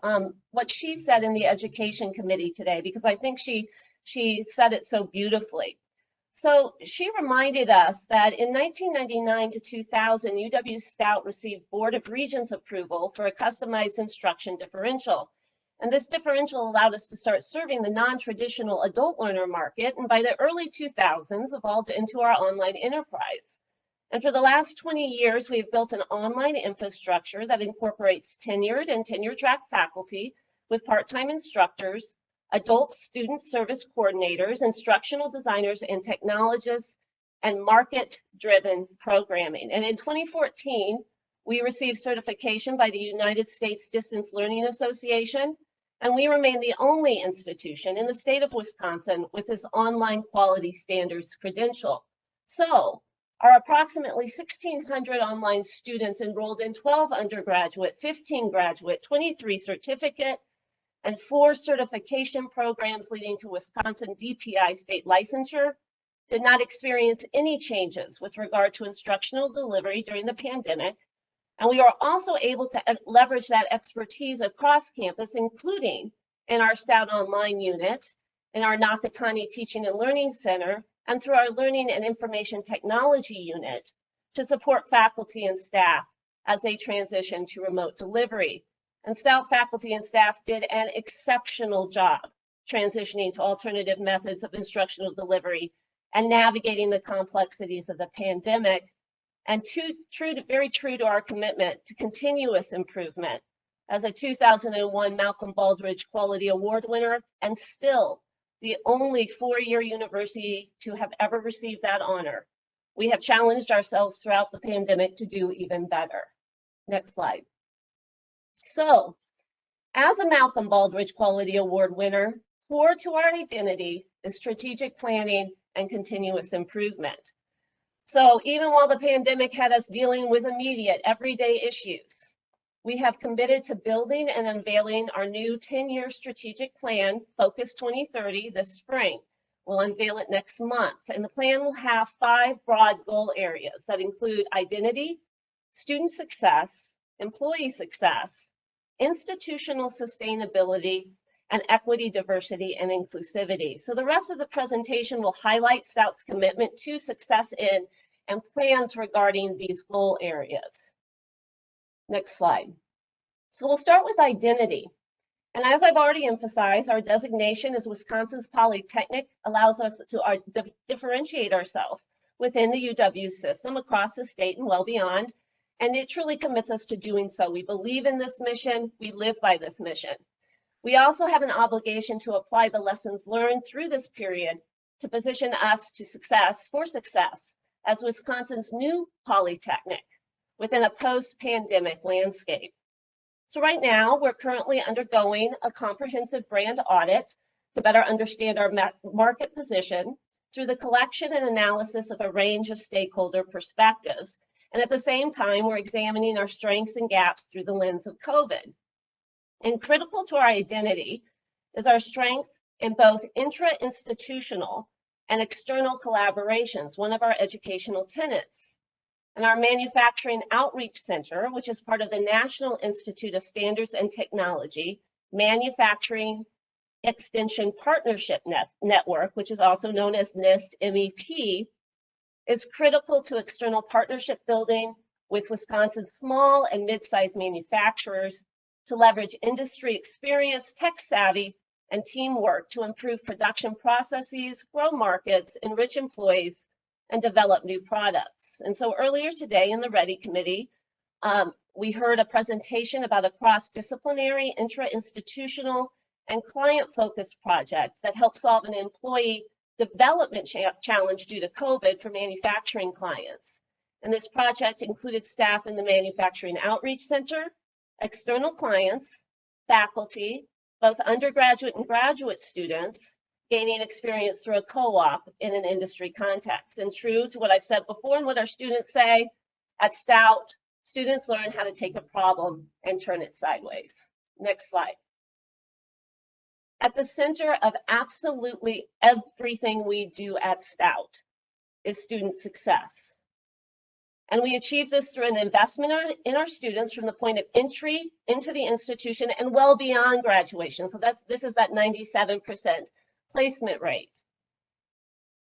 what she said in the Education Committee today, because I think she said it so beautifully. So she reminded us that in 1999 to 2000, UW-Stout received Board of Regents approval for a customized instruction differential. And this differential allowed us to start serving the non-traditional adult learner market, and by the early 2000s evolved into our online enterprise. And for the last 20 years, we've built an online infrastructure that incorporates tenured and tenure-track faculty with part-time instructors, adult student service coordinators, instructional designers, and technologists, and market-driven programming. And in 2014, we received certification by the United States Distance Learning Association, and we remain the only institution in the state of Wisconsin with this online quality standards credential. So our approximately 1,600 online students enrolled in 12 undergraduate, 15 graduate, 23 certificate, and 4 certification programs leading to Wisconsin DPI state licensure did not experience any changes with regard to instructional delivery during the pandemic. And we are also able to leverage that expertise across campus, including in our Stout Online unit, in our Nakatani Teaching and Learning Center, and through our Learning and Information Technology unit to support faculty and staff as they transition to remote delivery. And Stout faculty and staff did an exceptional job transitioning to alternative methods of instructional delivery and navigating the complexities of the pandemic, and very true to our commitment to continuous improvement as a 2001 Malcolm Baldrige Quality Award winner, and still the only 4-year university to have ever received that honor. We have challenged ourselves throughout the pandemic to do even better. Next slide. So, as a Malcolm Baldrige Quality Award winner, core to our identity is strategic planning and continuous improvement. So even while the pandemic had us dealing with immediate, everyday issues, we have committed to building and unveiling our new 10-year strategic plan, Focus 2030, this spring. We'll unveil it next month, and the plan will have 5 broad goal areas that include identity, student success, employee success, institutional sustainability, and equity, diversity, and inclusivity. So the rest of the presentation will highlight Stout's commitment to success in and plans regarding these goal areas. Next slide. So we'll start with identity. And as I've already emphasized, our designation as Wisconsin's Polytechnic allows us to differentiate ourselves within the UW system across the state and well beyond. And it truly commits us to doing so. We believe in this mission. We live by this mission. We also have an obligation to apply the lessons learned through this period to position us for success as Wisconsin's new polytechnic within a post-pandemic landscape. So right now, we're currently undergoing a comprehensive brand audit to better understand our market position, through the collection and analysis of a range of stakeholder perspectives. And at the same time, we're examining our strengths and gaps through the lens of COVID. And critical to our identity is our strength in both intra-institutional and external collaborations, one of our educational tenets. And our Manufacturing Outreach Center, which is part of the National Institute of Standards and Technology, Manufacturing Extension Partnership Network, which is also known as NIST MEP, is critical to external partnership building with Wisconsin's small and mid-sized manufacturers to leverage industry experience, tech savvy, and teamwork to improve production processes, grow markets, enrich employees, and develop new products. And so earlier today in the READY Committee, we heard a presentation about a cross-disciplinary, intra-institutional, and client-focused project that helps solve an employee development challenge due to COVID for manufacturing clients. And this project included staff in the Manufacturing Outreach Center, external clients, faculty, both undergraduate and graduate students, gaining experience through a co-op in an industry context. And true to what I've said before and what our students say, at Stout, students learn how to take a problem and turn it sideways. Next slide. At the center of absolutely everything we do at Stout is student success. And we achieve this through an investment in our students from the point of entry into the institution and well beyond graduation. So this is that 97% placement rate.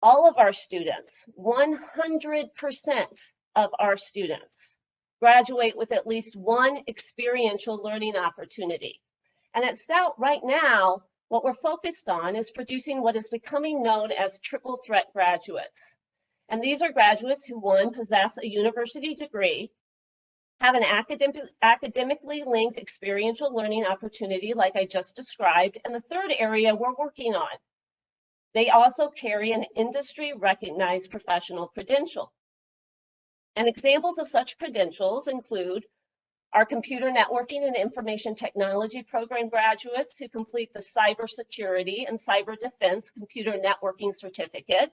All of our students, 100% of our students, graduate with at least one experiential learning opportunity. And at Stout right now, what we're focused on is producing what is becoming known as triple threat graduates. And these are graduates who, one, possess a university degree, have an academically linked experiential learning opportunity like I just described, and the third area we're working on. They also carry an industry recognized professional credential. And examples of such credentials include our computer networking and information technology program graduates who complete the cybersecurity and cyber defense computer networking certificate.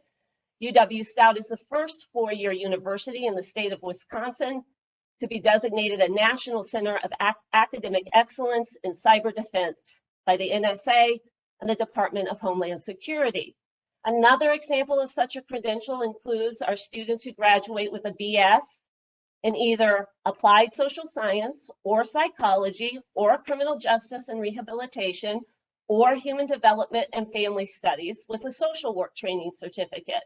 UW-Stout is the first four-year university in the state of Wisconsin to be designated a National Center of Academic Excellence in Cyber Defense by the NSA and the Department of Homeland Security. Another example of such a credential includes our students who graduate with a BS in either applied social science or psychology or criminal justice and rehabilitation or human development and family studies with a social work training certificate.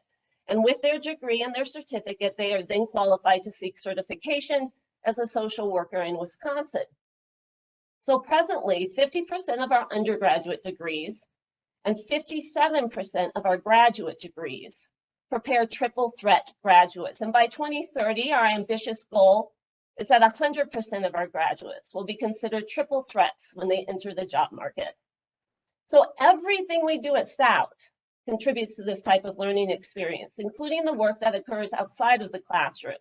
And with their degree and their certificate, they are then qualified to seek certification as a social worker in Wisconsin. So presently, 50% of our undergraduate degrees and 57% of our graduate degrees prepare triple threat graduates. And by 2030, our ambitious goal is that 100% of our graduates will be considered triple threats when they enter the job market. So everything we do at Stout contributes to this type of learning experience, including the work that occurs outside of the classroom.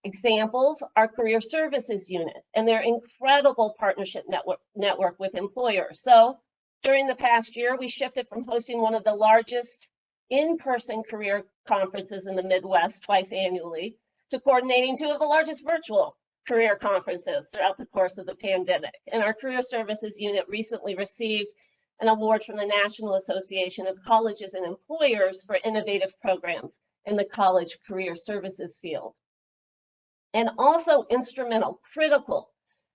Examples are Career Services Unit and their incredible partnership network with employers. So during the past year, we shifted from hosting one of the largest in-person career conferences in the Midwest twice annually to coordinating two of the largest virtual career conferences throughout the course of the pandemic. And our Career Services Unit recently received an award from the National Association of Colleges and Employers for innovative programs in the college career services field. And also instrumental, critical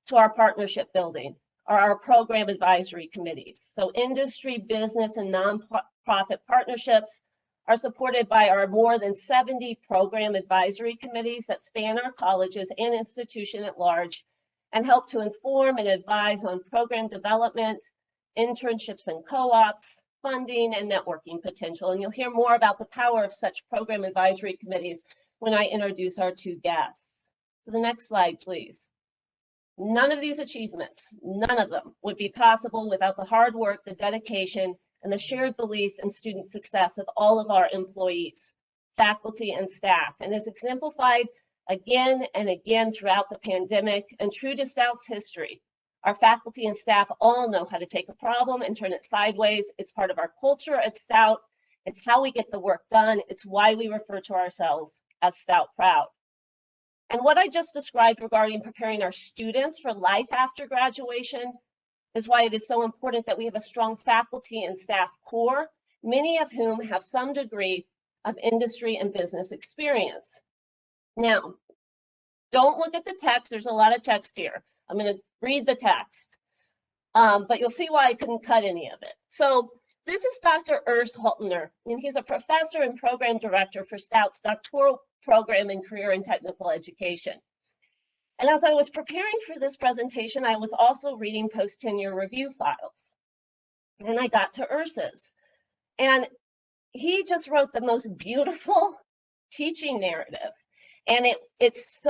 to our partnership building are our program advisory committees. So industry, business, and nonprofit partnerships are supported by our more than 70 program advisory committees that span our colleges and institution at large and help to inform and advise on program development, internships and co-ops, funding, and networking potential. And you'll hear more about the power of such program advisory committees when I introduce our two guests. So the next slide, please. None of these achievements, none of them would be possible without the hard work, the dedication, and the shared belief in student success of all of our employees, faculty, and staff. And as exemplified again and again throughout the pandemic and true to Stout's history, our faculty and staff all know how to take a problem and turn it sideways. It's part of our culture at Stout, It's how we get the work done. It's why we refer to ourselves as Stout Proud. And what I just described regarding preparing our students for life after graduation is why it is so important that we have a strong faculty and staff core, many of whom have some degree of industry and business experience. Now, don't look at the text. There's a lot of text here. I'm going to read the text, but you'll see why I couldn't cut any of it. So this is Dr. Urs Haltner, and he's a professor and program director for Stout's doctoral program in career and technical education. And as I was preparing for this presentation, I was also reading post-tenure review files. And I got to Urs's. And he just wrote the most beautiful teaching narrative. And it's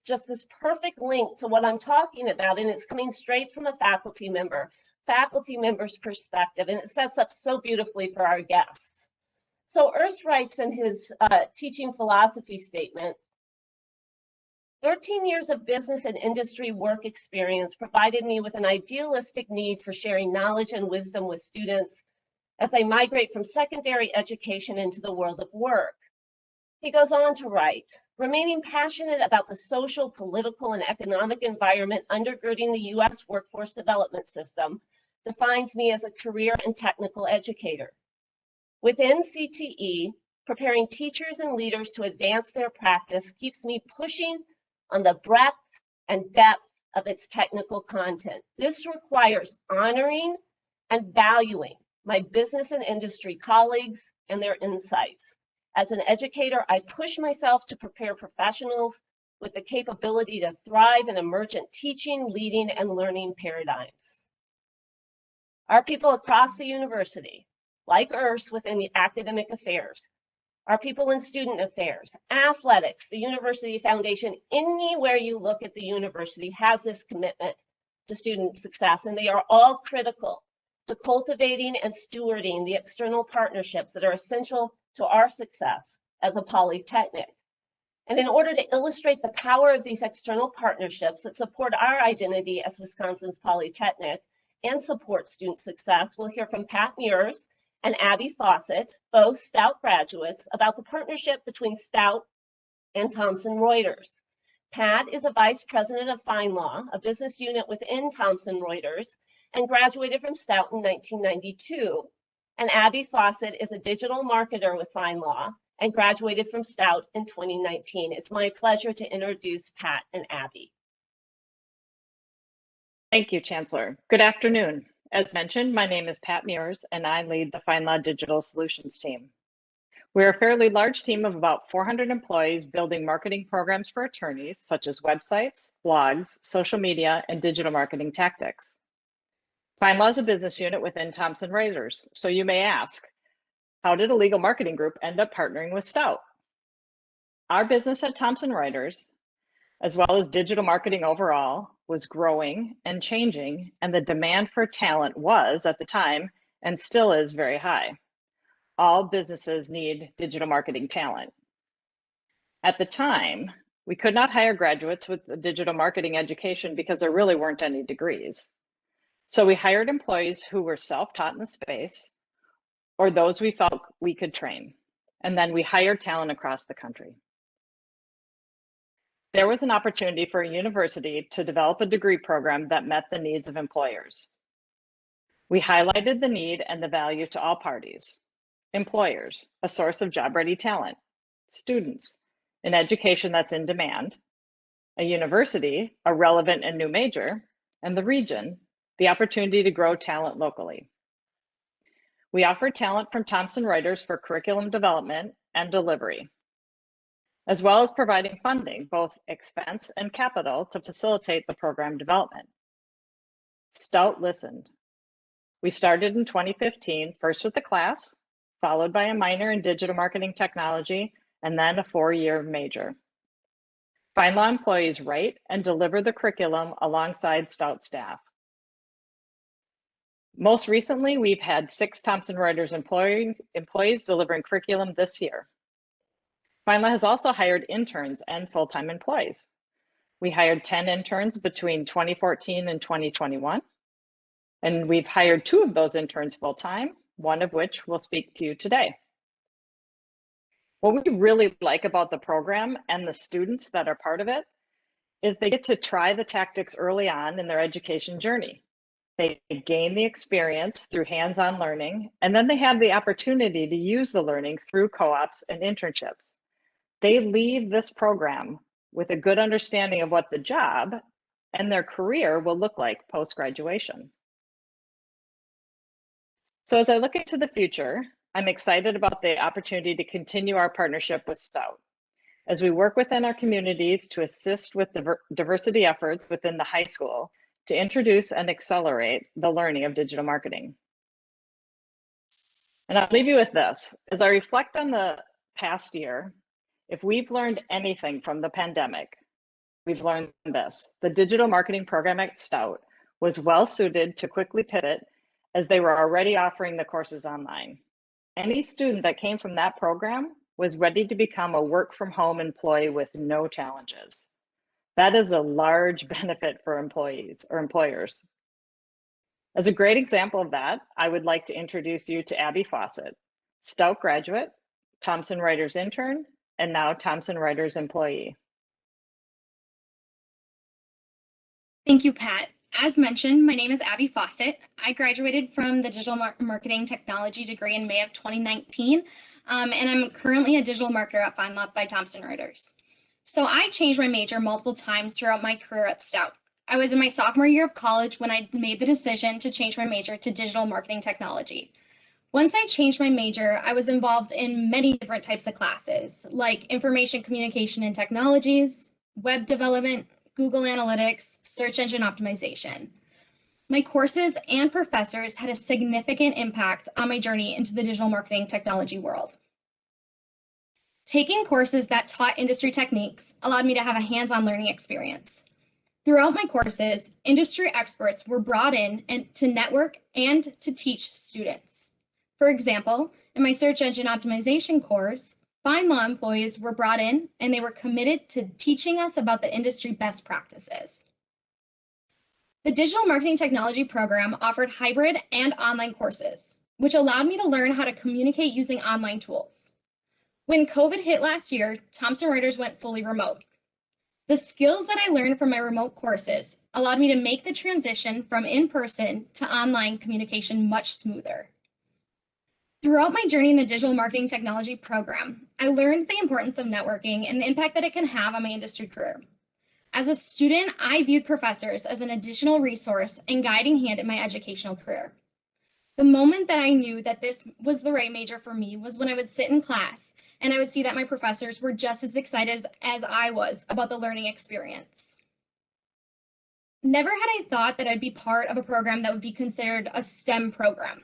just this perfect link to what I'm talking about. And it's coming straight from a faculty member's perspective. And it sets up so beautifully for our guests. So Urs writes in his teaching philosophy statement, 13 years of business and industry work experience provided me with an idealistic need for sharing knowledge and wisdom with students as I migrate from secondary education into the world of work. He goes on to write, remaining passionate about the social, political, and economic environment undergirding the U.S. workforce development system defines me as a career and technical educator. Within CTE, preparing teachers and leaders to advance their practice keeps me pushing on the breadth and depth of its technical content. This requires honoring and valuing my business and industry colleagues and their insights. As an educator, I push myself to prepare professionals with the capability to thrive in emergent teaching, leading, and learning paradigms. Our people across the university, like Urs within the academic affairs, our people in student affairs, athletics, the University Foundation, anywhere you look at the university has this commitment to student success, and they are all critical to cultivating and stewarding the external partnerships that are essential to our success as a polytechnic. And in order to illustrate the power of these external partnerships that support our identity as Wisconsin's Polytechnic and support student success, we'll hear from Pat Mears and Abby Fawcett, both Stout graduates, about the partnership between Stout and Thomson Reuters. Pat is a vice president of FindLaw, a business unit within Thomson Reuters, and graduated from Stout in 1992. And Abby Fawcett is a digital marketer with FindLaw and graduated from Stout in 2019. It's my pleasure to introduce Pat and Abby. Thank you, Chancellor. Good afternoon. As mentioned, my name is Pat Mears, and I lead the FindLaw Digital Solutions team. We're a fairly large team of about 400 employees building marketing programs for attorneys, such as websites, blogs, social media, and digital marketing tactics. FindLaw is a business unit within Thomson Reuters, so you may ask, how did a legal marketing group end up partnering with Stout? Our business at Thomson Reuters, as well as digital marketing overall, was growing and changing, and the demand for talent was, at the time, and still is very high. All businesses need digital marketing talent. At the time, we could not hire graduates with a digital marketing education because there really weren't any degrees. So we hired employees who were self-taught in the space, or those we felt we could train. And then we hired talent across the country. There was an opportunity for a university to develop a degree program that met the needs of employers. We highlighted the need and the value to all parties: employers, a source of job-ready talent; students, an education that's in demand; a university, a relevant and new major; and the region, the opportunity to grow talent locally. We offered talent from Thomson Reuters for curriculum development and delivery, as well as providing funding, both expense and capital, to facilitate the program development. Stout listened. We started in 2015, first with a class, followed by a minor in digital marketing technology, and then a 4-year major. FindLaw employees write and deliver the curriculum alongside Stout staff. Most recently, we've had 6 Thomson Reuters employees delivering curriculum this year. FindLaw has also hired interns and full-time employees. We hired 10 interns between 2014 and 2021, and we've hired 2 of those interns full-time one of which we'll speak to you today. What we really like about the program and the students that are part of it is they get to try the tactics early on in their education journey. They gain the experience through hands-on learning, and then they have the opportunity to use the learning through co-ops and internships. They leave this program with a good understanding of what the job and their career will look like post-graduation. So as I look into the future, I'm excited about the opportunity to continue our partnership with Stout as we work within our communities to assist with diversity efforts within the high school to introduce and accelerate the learning of digital marketing. And I'll leave you with this. As I reflect on the past year, if we've learned anything from the pandemic, we've learned this. The digital marketing program at Stout was well suited to quickly pivot as they were already offering the courses online. Any student that came from that program was ready to become a work from home employee with no challenges. That is a large benefit for employees or employers. As a great example of that, I would like to introduce you to Abby Fawcett, Stout graduate, Thomson Reuters intern, and now Thomson Reuters employee. Thank you, Pat. As mentioned, my name is Abby Fawcett. I graduated from the Digital Marketing Technology degree in May of 2019, and I'm currently a digital marketer at FindLab by Thomson Reuters. So I changed my major multiple times throughout my career at Stout. I was in my sophomore year of college when I made the decision to change my major to digital marketing technology. Once I changed my major, I was involved in many different types of classes, like information communication and technologies, web development, Google Analytics, search engine optimization. My courses and professors had a significant impact on my journey into the digital marketing technology world. Taking courses that taught industry techniques allowed me to have a hands-on learning experience. Throughout my courses, industry experts were brought in to network and to teach students. For example, in my search engine optimization course, FindLaw employees were brought in and they were committed to teaching us about the industry best practices. The digital marketing technology program offered hybrid and online courses, which allowed me to learn how to communicate using online tools. When COVID hit last year, Thomson Reuters went fully remote. The skills that I learned from my remote courses allowed me to make the transition from in-person to online communication much smoother. Throughout my journey in the digital marketing technology program, I learned the importance of networking and the impact that it can have on my industry career. As a student, I viewed professors as an additional resource and guiding hand in my educational career. The moment that I knew that this was the right major for me was when I would sit in class and I would see that my professors were just as excited as I was about the learning experience. Never had I thought that I'd be part of a program that would be considered a STEM program.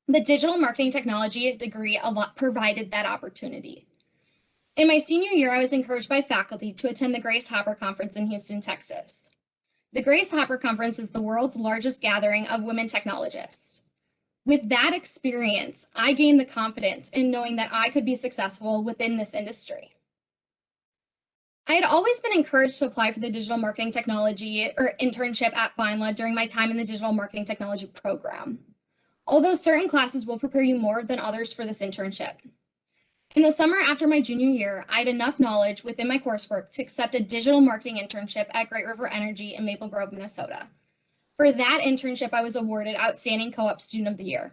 The digital marketing technology degree provided that opportunity. In my senior year, I was encouraged by faculty to attend the Grace Hopper Conference in Houston, Texas. The Grace Hopper Conference is the world's largest gathering of women technologists. With that experience, I gained the confidence in knowing that I could be successful within this industry. I had always been encouraged to apply for the digital marketing technology or internship at FindLaw during my time in the digital marketing technology program, although certain classes will prepare you more than others for this internship. In the summer after my junior year, I had enough knowledge within my coursework to accept a digital marketing internship at Great River Energy in Maple Grove, Minnesota. For that internship, I was awarded Outstanding Co-op Student of the Year.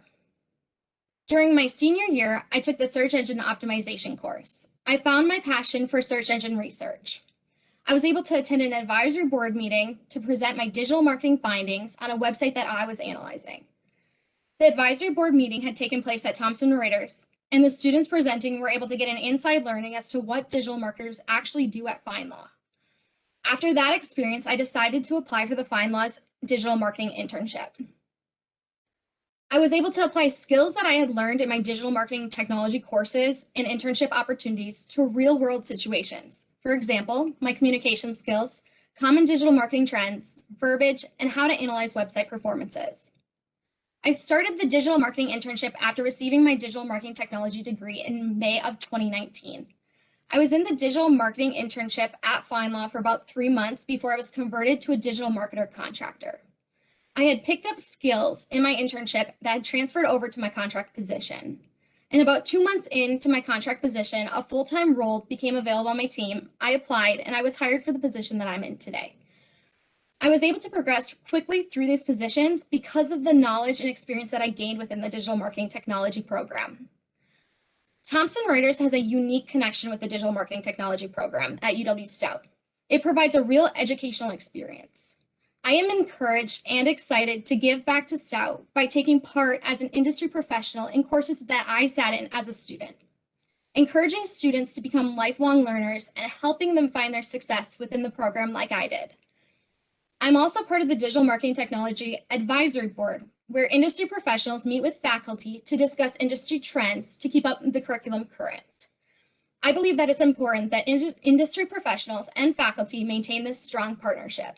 During my senior year, I took the Search Engine Optimization course. I found my passion for search engine research. I was able to attend an advisory board meeting to present my digital marketing findings on a website that I was analyzing. The advisory board meeting had taken place at Thomson Reuters, and the students presenting were able to get an inside learning as to what digital marketers actually do at FindLaw. After that experience, I decided to apply for the FindLaw's digital marketing internship. I was able to apply skills that I had learned in my digital marketing technology courses and internship opportunities to real-world situations. For example, my communication skills, common digital marketing trends, verbiage, and how to analyze website performances. I started the digital marketing internship after receiving my digital marketing technology degree in May of 2019. I was in the digital marketing internship at FindLaw for about 3 months before I was converted to a digital marketer contractor. I had picked up skills in my internship that had transferred over to my contract position. And about 2 months into my contract position, a full-time role became available on my team. I applied and I was hired for the position that I'm in today. I was able to progress quickly through these positions because of the knowledge and experience that I gained within the digital marketing technology program. Thomson Reuters has a unique connection with the digital marketing technology program at UW-Stout. It provides a real educational experience. I am encouraged and excited to give back to Stout by taking part as an industry professional in courses that I sat in as a student, encouraging students to become lifelong learners and helping them find their success within the program like I did. I'm also part of the Digital Marketing Technology Advisory Board, where industry professionals meet with faculty to discuss industry trends to keep up the curriculum current. I believe that it's important that industry professionals and faculty maintain this strong partnership.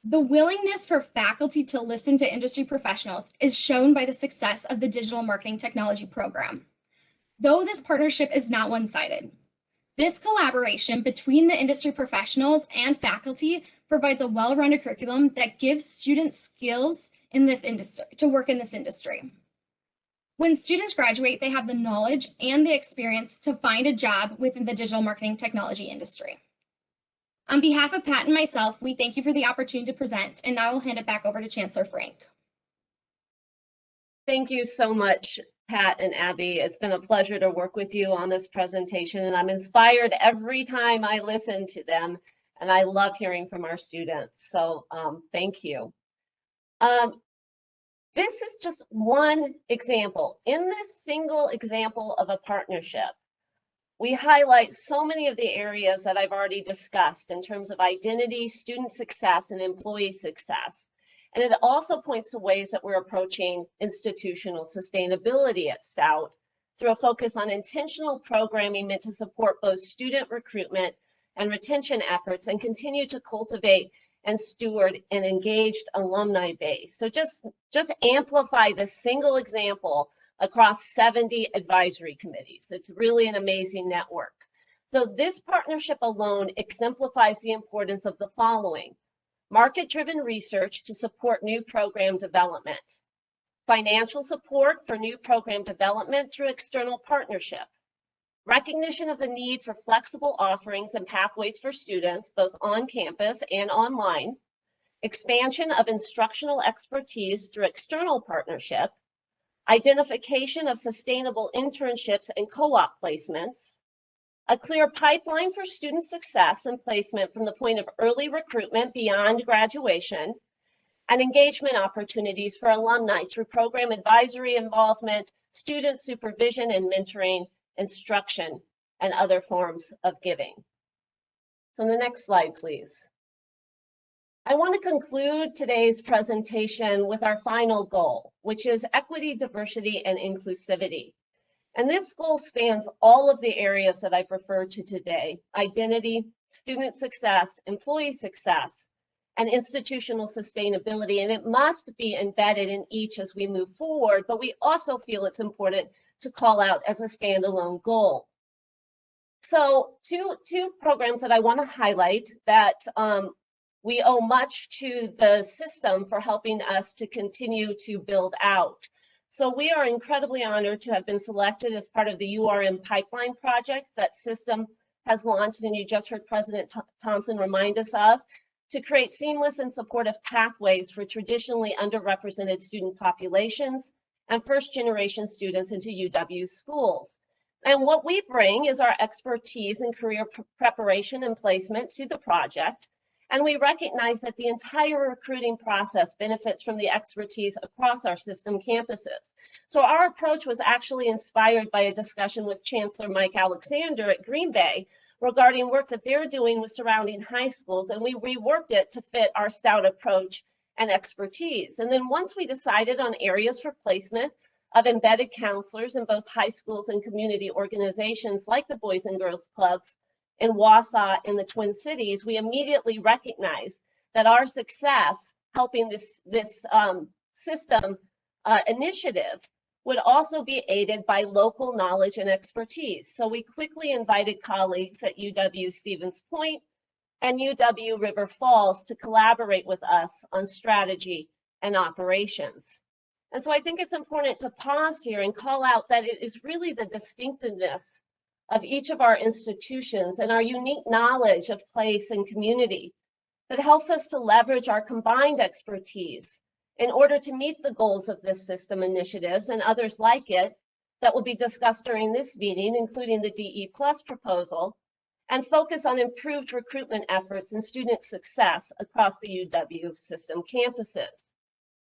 The willingness for faculty to listen to industry professionals is shown by the success of the Digital Marketing Technology program. Though this partnership is not one-sided, this collaboration between the industry professionals and faculty provides a well-rounded curriculum that gives students skills in this industry to work in this industry. When students graduate, they have the knowledge and the experience to find a job within the digital marketing technology industry. On behalf of Pat and myself, we thank you for the opportunity to present, and now I'll hand it back over to Chancellor Frank. Thank you so much, Pat and Abby. It's been a pleasure to work with you on this presentation, and I'm inspired every time I listen to them, and I love hearing from our students. So thank you. This is just one example. In this single example of a partnership, we highlight so many of the areas that I've already discussed in terms of identity, student success, and employee success. And it also points to ways that we're approaching institutional sustainability at Stout through a focus on intentional programming meant to support both student recruitment and retention efforts and continue to cultivate and steward an engaged alumni base. So just amplify this single example across 70 advisory committees. It's really an amazing network. So this partnership alone exemplifies the importance of the following: market-driven research to support new program development, financial support for new program development through external partnership, recognition of the need for flexible offerings and pathways for students, both on campus and online, expansion of instructional expertise through external partnership, identification of sustainable internships and co-op placements, a clear pipeline for student success and placement from the point of early recruitment beyond graduation, and engagement opportunities for alumni through program advisory involvement, student supervision and mentoring, instruction, and other forms of giving. So the next slide, please. I want to conclude today's presentation with our final goal, which is equity, diversity, and inclusivity. And this goal spans all of the areas that I've referred to today: identity, student success, employee success, and institutional sustainability. And it must be embedded in each as we move forward, but we also feel it's important to call out as a standalone goal. So two programs that I want to highlight that we owe much to the system for helping us to continue to build out. So we are incredibly honored to have been selected as part of the URM pipeline project that system has launched, and you just heard President Thompson remind us of, to create seamless and supportive pathways for traditionally underrepresented student populations and first-generation students into UW schools. And what we bring is our expertise in career preparation and placement to the project. And we recognize that the entire recruiting process benefits from the expertise across our system campuses. So our approach was actually inspired by a discussion with Chancellor Mike Alexander at Green Bay regarding work that they're doing with surrounding high schools, and we reworked it to fit our Stout approach and expertise. And then once we decided on areas for placement of embedded counselors in both high schools and community organizations like the Boys and Girls Clubs in Wausau and the Twin Cities, we immediately recognized that our success helping this system initiative would also be aided by local knowledge and expertise. So we quickly invited colleagues at UW-Stevens Point and UW River Falls to collaborate with us on strategy and operations. And so I think it's important to pause here and call out that it is really the distinctiveness of each of our institutions and our unique knowledge of place and community that helps us to leverage our combined expertise in order to meet the goals of this system initiatives and others like it that will be discussed during this meeting, including the DE+ proposal, and focus on improved recruitment efforts and student success across the UW system campuses.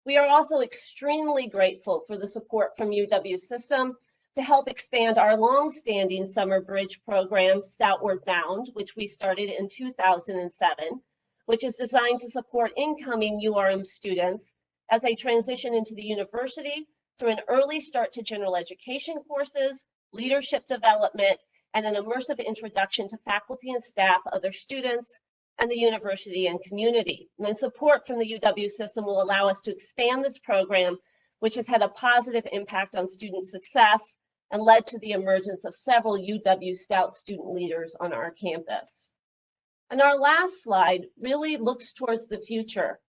We are also extremely grateful for the support from UW system to help expand our long-standing summer bridge program, Stoutward Bound, which we started in 2007, which is designed to support incoming URM students as they transition into the university through an early start to general education courses, leadership development, and an immersive introduction to faculty and staff, other students, and the university and community. And then support from the UW system will allow us to expand this program, which has had a positive impact on student success and led to the emergence of several UW-Stout student leaders on our campus. And our last slide really looks towards the future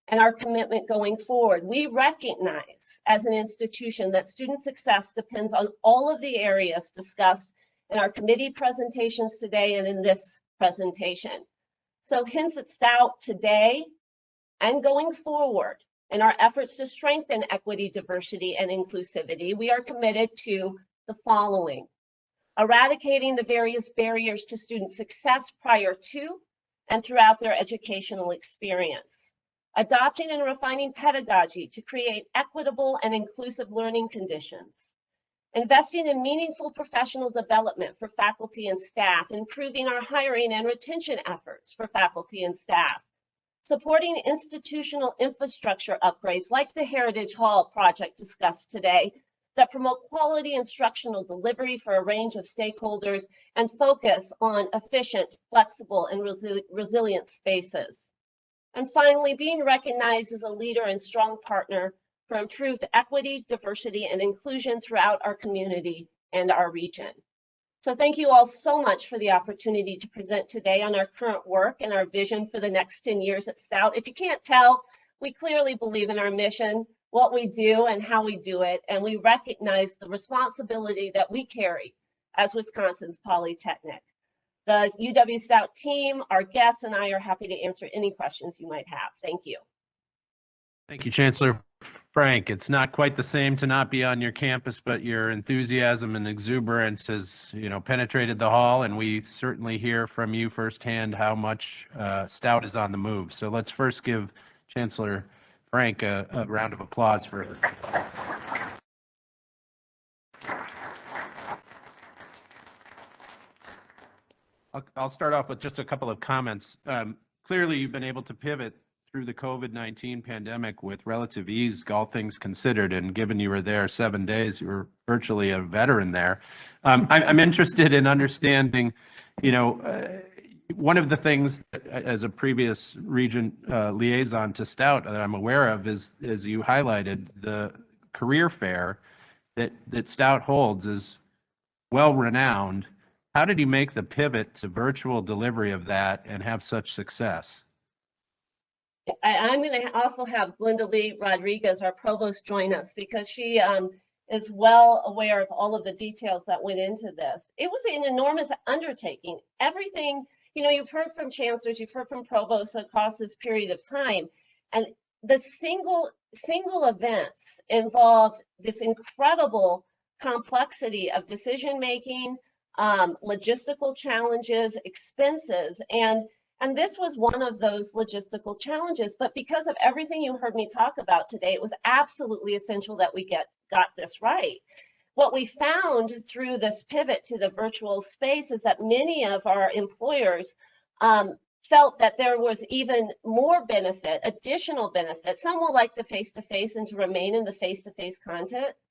and our commitment going forward. We recognize as an institution that student success depends on all of the areas discussed in our committee presentations today and in this presentation. So hence at Stout today and going forward in our efforts to strengthen equity, diversity, and inclusivity, we are committed to the following: eradicating the various barriers to student success prior to and throughout their educational experience, adopting and refining pedagogy to create equitable and inclusive learning conditions, investing in meaningful professional development for faculty and staff, improving our hiring and retention efforts for faculty and staff, supporting institutional infrastructure upgrades like the Heritage Hall project discussed today that promote quality instructional delivery for a range of stakeholders and focus on efficient, flexible, and resilient spaces. And finally, being recognized as a leader and strong partner for improved equity, diversity, and inclusion throughout our community and our region. So thank you all so much for the opportunity to present today on our current work and our vision for the next 10 years at Stout. If you can't tell, we clearly believe in our mission, what we do and how we do it, and we recognize the responsibility that we carry as Wisconsin's Polytechnic. The UW-Stout team, our guests, and I are happy to answer any questions you might have. Thank you. Thank you, Chancellor Frank. It's not quite the same to not be on your campus, but your enthusiasm and exuberance has, penetrated the hall, and we certainly hear from you firsthand how much Stout is on the move. So let's first give Chancellor Frank a round of applause for her. I'll start off with just a couple of comments. Clearly, you've been able to pivot through the COVID-19 pandemic with relative ease, all things considered, and given you were there 7 days, you were virtually a veteran there. I'm interested in understanding, one of the things that, as a previous Regent liaison to Stout that I'm aware of is, as you highlighted, the career fair that Stout holds is well-renowned. How did you make the pivot to virtual delivery of that and have such success? I'm going to also have Glenda Lee Rodriguez, our provost, join us because she is well aware of all of the details that went into this. It was an enormous undertaking. Everything, you've heard from chancellors, you've heard from provosts across this period of time, and the single events involved this incredible complexity of decision making, logistical challenges, expenses, and this was one of those logistical challenges. But because of everything you heard me talk about today, it was absolutely essential that we got this right. What we found through this pivot to the virtual space is that many of our employers felt that there was even more benefit, additional benefit. Some will like the face-to-face and to remain in the face-to-face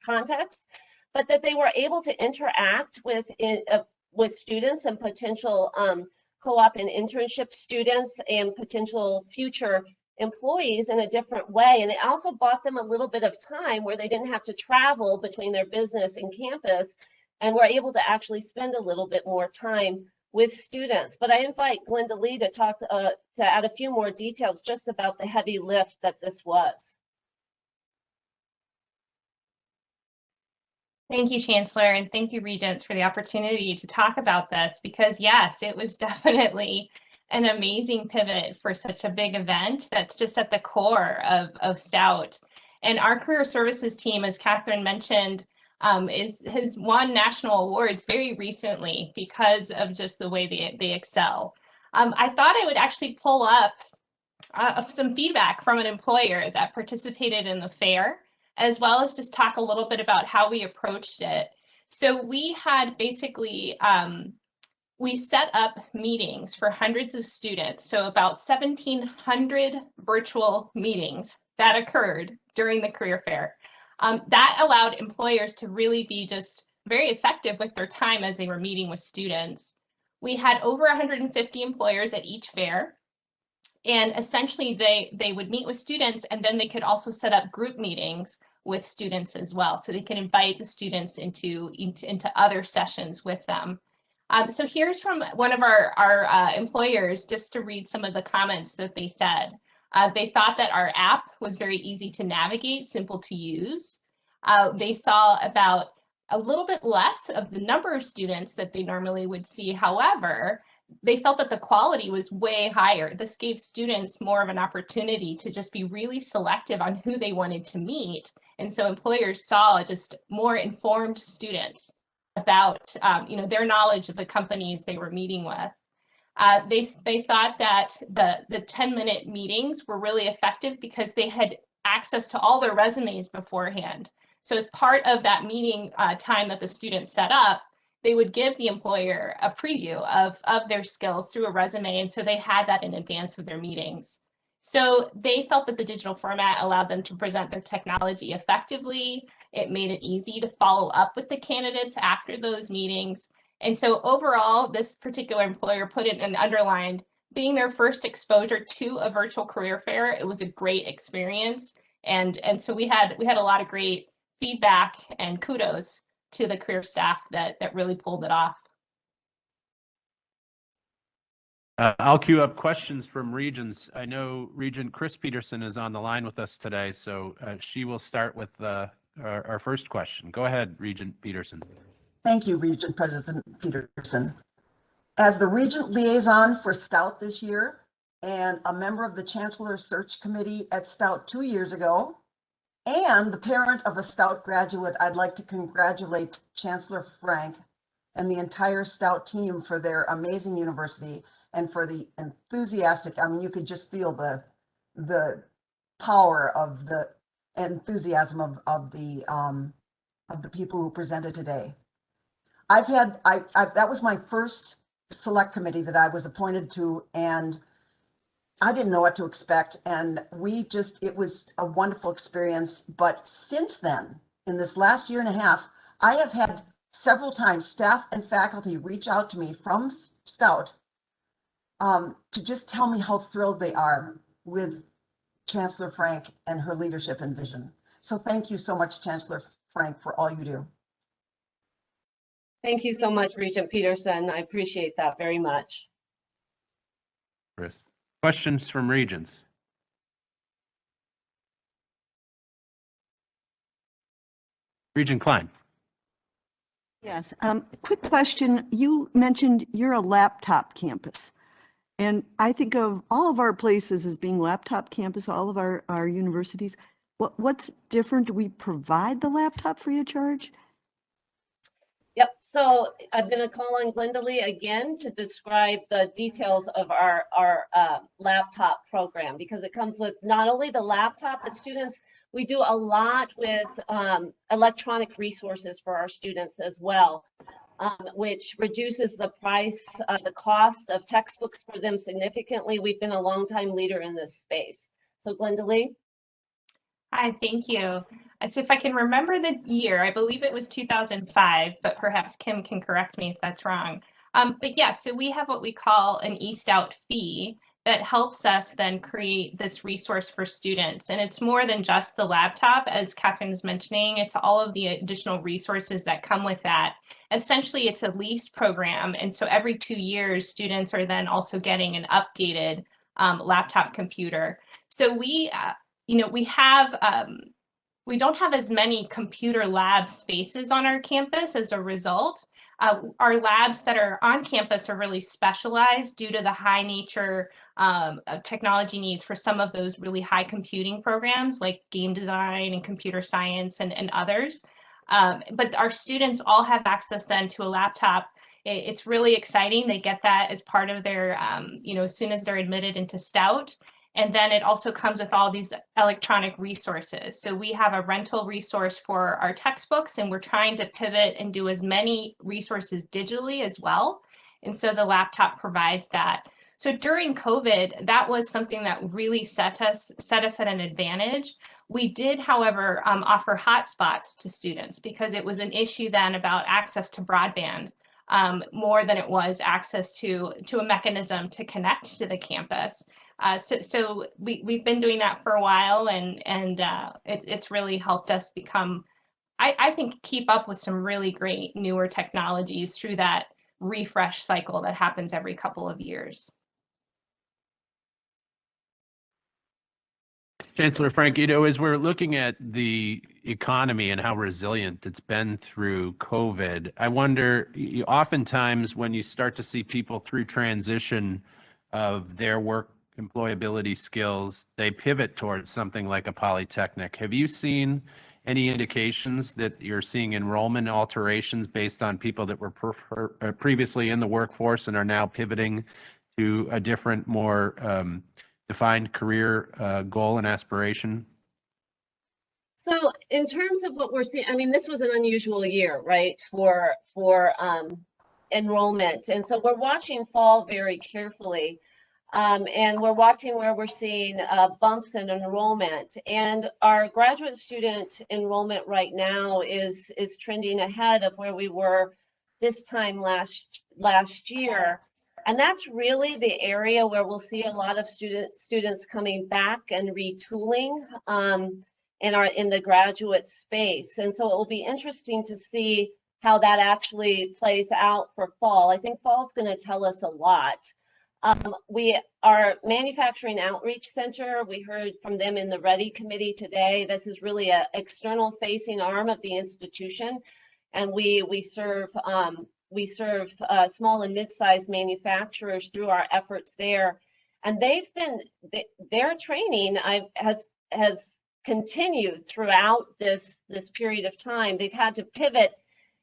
context, but that they were able to interact with students and potential co-op and internship students and potential future employees in a different way. And it also bought them a little bit of time where they didn't have to travel between their business and campus and were able to actually spend a little bit more time with students. But I invite Glenda Lee to talk, to add a few more details just about the heavy lift that this was. Thank you, Chancellor, and thank you, Regents, for the opportunity to talk about this because, yes, it was definitely an amazing pivot for such a big event that's just at the core of Stout. And our career services team, as Katherine mentioned, has won national awards very recently because of just the way they excel. I thought I would actually pull up some feedback from an employer that participated in the fair, as well as just talk a little bit about how we approached it. So we had basically, we set up meetings for hundreds of students. So about 1,700 virtual meetings that occurred during the career fair. That allowed employers to really be just very effective with their time as they were meeting with students. We had over 150 employers at each fair. And essentially they would meet with students and then they could also set up group meetings with students as well. So they can invite the students into other sessions with them. So here's from one of our employers, just to read some of the comments that they said. They thought that our app was very easy to navigate, simple to use. They saw about a little bit less of the number of students that they normally would see. However, they felt that the quality was way higher. This gave students more of an opportunity to just be really selective on who they wanted to meet. And so employers saw just more informed students about their knowledge of the companies they were meeting with. They thought that the 10-minute meetings were really effective because they had access to all their resumes beforehand. So as part of that meeting time that the students set up, they would give the employer a preview of their skills through a resume. And so they had that in advance of their meetings. So they felt that the digital format allowed them to present their technology effectively. It made it easy to follow up with the candidates after those meetings. And so overall, this particular employer put it and underlined, being their first exposure to a virtual career fair, it was a great experience. And so we had a lot of great feedback and kudos to the career staff that really pulled it off. I'll queue up questions from Regents. I know Regent Chris Peterson is on the line with us today, so she will start with our first question. Go ahead, Regent Peterson. Thank you, Regent President Peterson. As the Regent liaison for Stout this year and a member of the Chancellor Search Committee at Stout 2 years ago, and the parent of a Stout graduate, I'd like to congratulate Chancellor Frank and the entire Stout team for their amazing university and for the enthusiastic, I mean, you could just feel the power of the enthusiasm of the people who presented today. That was my first select committee that I was appointed to, and I didn't know what to expect, and it was a wonderful experience. But since then, in this last year and a half, I have had several times staff and faculty reach out to me from Stout to just tell me how thrilled they are with Chancellor Frank and her leadership and vision. So thank you so much, Chancellor Frank, for all you do. Thank you so much, Regent Peterson. I appreciate that very much. Chris. Questions from Regents. Regent Klein. Yes, quick question. You mentioned you're a laptop campus. And I think of all of our places as being laptop campus, all of our universities. What's different? Do we provide the laptop free of charge? Yep, so I'm going to call on Glenda Lee again to describe the details of our laptop program, because it comes with not only the laptop, but students, we do a lot with electronic resources for our students as well, which reduces the price, the cost of textbooks for them significantly. We've been a longtime leader in this space. So Glenda Lee. Hi, thank you. So if I can remember the year, I believe it was 2005, but perhaps Kim can correct me if that's wrong. But yeah, so we have what we call an Stout fee that helps us then create this resource for students. And it's more than just the laptop, as Katherine was mentioning, it's all of the additional resources that come with that. Essentially, it's a lease program. And so every 2 years, students are then also getting an updated laptop computer. So we have we don't have as many computer lab spaces on our campus as a result. Our labs that are on campus are really specialized due to the high nature of technology needs for some of those really high computing programs like game design and computer science and others. But our students all have access then to a laptop. It's really exciting. They get that as part of their, as soon as they're admitted into Stout. And then it also comes with all these electronic resources. So we have a rental resource for our textbooks, and we're trying to pivot and do as many resources digitally as well. And so the laptop provides that. So during COVID, that was something that really set us at an advantage. We did, however, offer hotspots to students because it was an issue then about access to broadband more than it was access to a mechanism to connect to the campus. So we've been doing that for a while, and it's really helped us become, I think, keep up with some really great newer technologies through that refresh cycle that happens every couple of years. Chancellor Frank, as we're looking at the economy and how resilient it's been through COVID, I wonder, oftentimes when you start to see people through transition of their work employability skills, they pivot towards something like a polytechnic. Have you seen any indications that you're seeing enrollment alterations based on people that were previously in the workforce and are now pivoting to a different, more defined career goal and aspiration? So in terms of what we're seeing, I mean, this was an unusual year, right, for enrollment. And so we're watching fall very carefully. And we're watching where we're seeing bumps in enrollment. And our graduate student enrollment right now is trending ahead of where we were this time last year. And that's really the area where we'll see a lot of students coming back and retooling in the graduate space. And so it will be interesting to see how that actually plays out for fall. I think fall is going to tell us a lot. Our manufacturing outreach center, we heard from them in the READY committee today. This is really an external facing arm of the institution. And we serve small and mid-sized manufacturers through our efforts there. And their training has continued throughout this period of time. They've had to pivot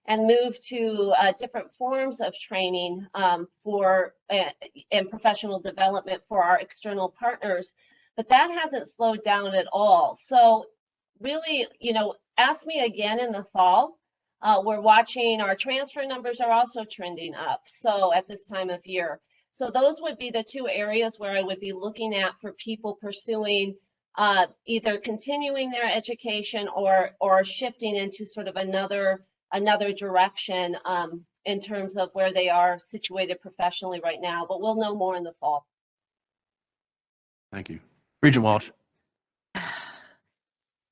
and move to different forms of training and professional development for our external partners, but that hasn't slowed down at all. So really, ask me again in the fall. We're watching, our transfer numbers are also trending up, so at this time of year. So those would be the two areas where I would be looking at for people pursuing either continuing their education or shifting into sort of another direction in terms of where they are situated professionally right now, but we'll know more in the fall. Thank you. Regent Walsh.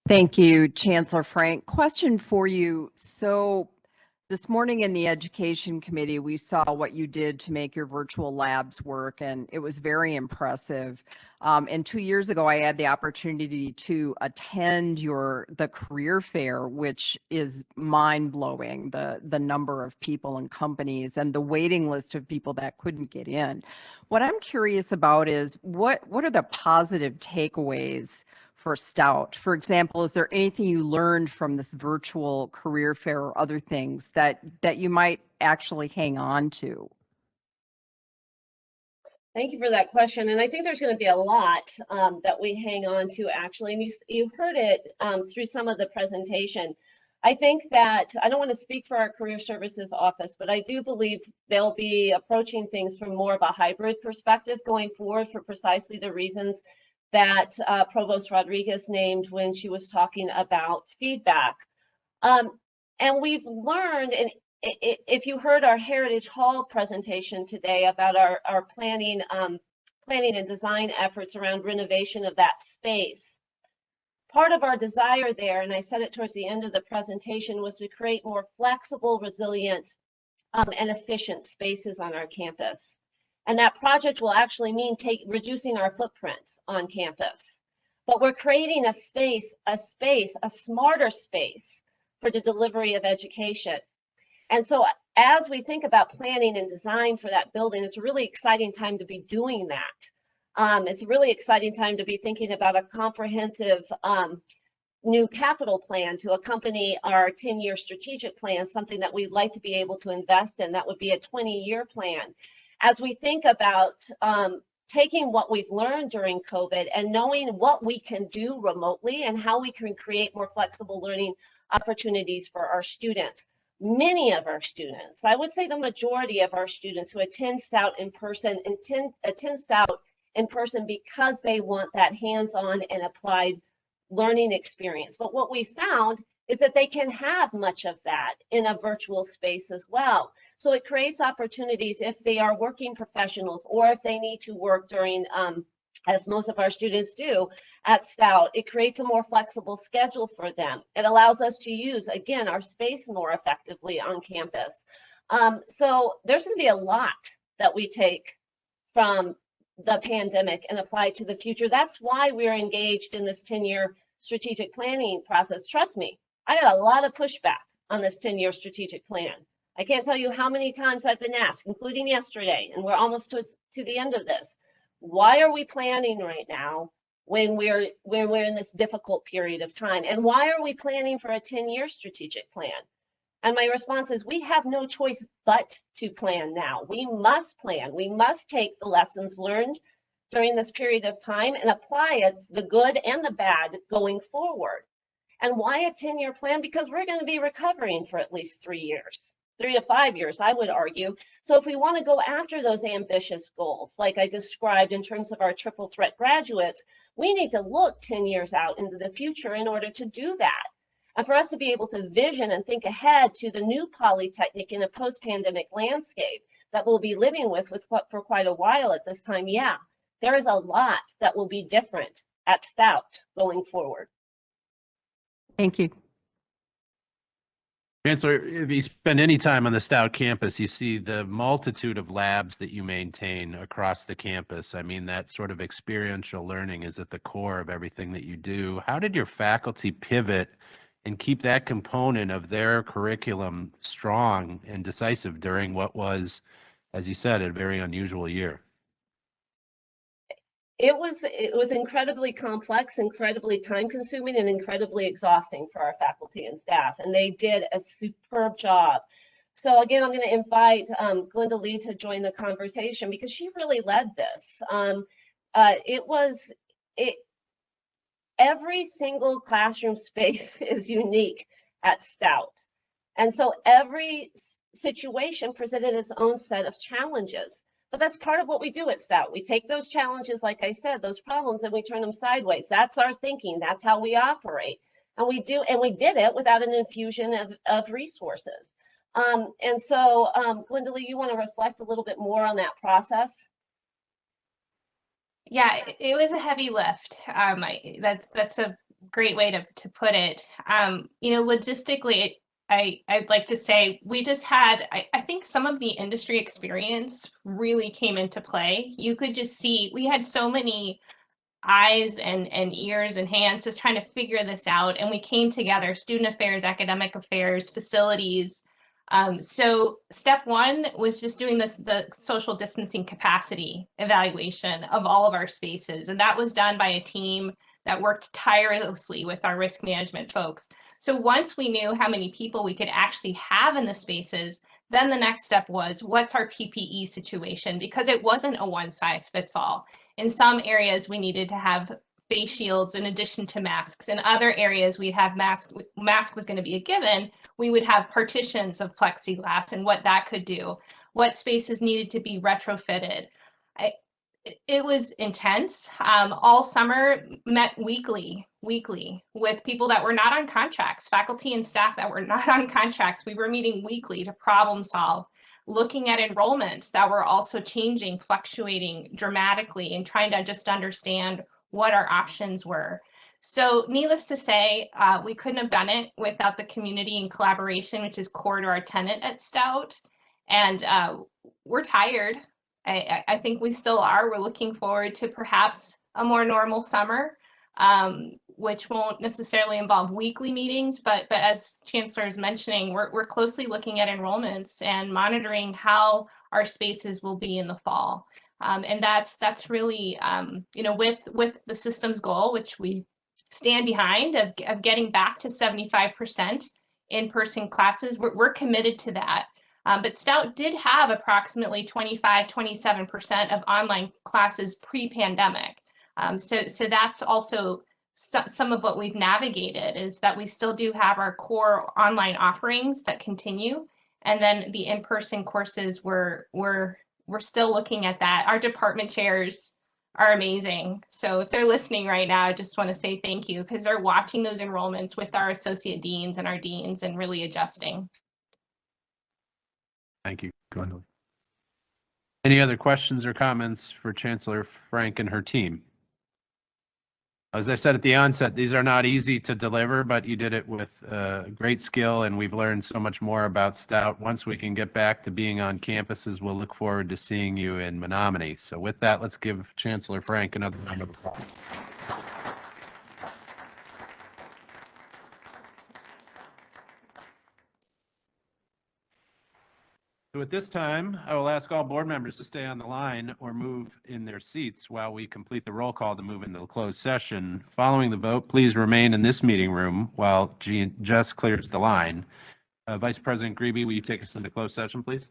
Thank you, Chancellor Frank. Question for you. So this morning in the Education Committee, we saw what you did to make your virtual labs work, and it was very impressive. And 2 years ago, I had the opportunity to attend the career fair, which is mind-blowing, the number of people and companies and the waiting list of people that couldn't get in. What I'm curious about is what are the positive takeaways for Stout? For example, is there anything you learned from this virtual career fair or other things that you might actually hang on to? Thank you for that question. And I think there's going to be a lot that we hang on to, actually. And you heard it through some of the presentation. I think that, I don't want to speak for our Career Services Office, but I do believe they'll be approaching things from more of a hybrid perspective going forward for precisely the reasons that Provost Rodriguez named when she was talking about feedback. And we've learned, and if you heard our Heritage Hall presentation today about our planning and design efforts around renovation of that space, part of our desire there, and I said it towards the end of the presentation, was to create more flexible, resilient, and efficient spaces on our campus. And that project will actually mean reducing our footprint on campus. but we're creating a smarter space for the delivery of education. And so as we think about planning and design for that building, it's a really exciting time to be doing that. It's a really exciting time to be thinking about a comprehensive new capital plan to accompany our 10-year strategic plan, something that we'd like to be able to invest in. That would be a 20-year plan. As we think about taking what we've learned during COVID and knowing what we can do remotely and how we can create more flexible learning opportunities for our students. Many of our students, I would say the majority of our students who attend Stout in person, attend Stout in person because they want that hands-on and applied learning experience. But what we found is that they can have much of that in a virtual space as well. So it creates opportunities if they are working professionals or if they need to work during, as most of our students do at Stout, it creates a more flexible schedule for them. It allows us to use, again, our space more effectively on campus. So there's going to be a lot that we take from the pandemic and apply to the future. That's why we're engaged in this 10-year strategic planning process. Trust me, I got a lot of pushback on this 10-year strategic plan. I can't tell you how many times I've been asked, including yesterday, and we're almost to the end of this. Why are we planning right now when we're in this difficult period of time? And why are we planning for a 10-year strategic plan? And my response is we have no choice but to plan now. We must plan. We must take the lessons learned during this period of time and apply it, the good and the bad, going forward. And why a 10-year plan? Because we're going to be recovering for at least 3 years, 3 to 5 years, I would argue. So if we want to go after those ambitious goals, like I described in terms of our triple threat graduates, we need to look 10 years out into the future in order to do that. And for us to be able to vision and think ahead to the new Polytechnic in a post-pandemic landscape that we'll be living with for quite a while at this time, yeah, there is a lot that will be different at Stout going forward. Thank you. Chancellor, if you spend any time on the Stout campus, you see the multitude of labs that you maintain across the campus. I mean, that sort of experiential learning is at the core of everything that you do. How did your faculty pivot and keep that component of their curriculum strong and decisive during what was, as you said, a very unusual year? It was incredibly complex, incredibly time consuming, and incredibly exhausting for our faculty and staff. And they did a superb job. So again, I'm going to invite Glenda Lee to join the conversation because she really led this. Every single classroom space is unique at Stout. And so every situation presented its own set of challenges. But that's part of what we do at Stout. We take those challenges, like I said, those problems, and we turn them sideways. That's our thinking. That's how we operate. And we did it without an infusion of resources. And so, Glenda Lee, you want to reflect a little bit more on that process? Yeah, it was a heavy lift. That's a great way to put it. Logistically, I'd like to say we just had, I think some of the industry experience really came into play. You could just see, we had so many eyes and ears and hands just trying to figure this out. And we came together, student affairs, academic affairs, facilities. So step one was just doing the social distancing capacity evaluation of all of our spaces. And that was done by a team that worked tirelessly with our risk management folks. So once we knew how many people we could actually have in the spaces, then the next step was, what's our PPE situation? Because it wasn't a one size fits all. In some areas, we needed to have face shields in addition to masks. In other areas, we'd have mask was going to be a given. We would have partitions of plexiglass and what that could do. What spaces needed to be retrofitted. It was intense. All summer, met weekly with people that were not on contracts, faculty and staff that were not on contracts. We were meeting weekly to problem solve, looking at enrollments that were also changing, fluctuating dramatically, and trying to just understand what our options were. So needless to say, we couldn't have done it without the community and collaboration, which is core to our tenet at Stout. And we're tired. I think we still are. We're looking forward to perhaps a more normal summer. which won't necessarily involve weekly meetings, but as Chancellor is mentioning, we're closely looking at enrollments and monitoring how our spaces will be in the fall. And that's really, with the system's goal, which we stand behind, of getting back to 75% in-person classes, we're committed to that. But Stout did have approximately 27% of online classes pre-pandemic. So that's also some of what we've navigated, is that we still do have our core online offerings that continue. And then the in-person courses, we're still looking at that. Our department chairs are amazing. So if they're listening right now, I just want to say thank you, because they're watching those enrollments with our associate deans and our deans and really adjusting. Thank you, Gwendolyn. Any other questions or comments for Chancellor Frank and her team? As I said at the onset, these are not easy to deliver, but you did it with great skill, and we've learned so much more about Stout. Once we can get back to being on campuses, we'll look forward to seeing you in Menominee. So with that, let's give Chancellor Frank another round of applause. So at this time, I will ask all board members to stay on the line or move in their seats while we complete the roll call to move into the closed session. Following the vote, please remain in this meeting room while Jess clears the line. Vice President Grebe, will you take us into closed session, please?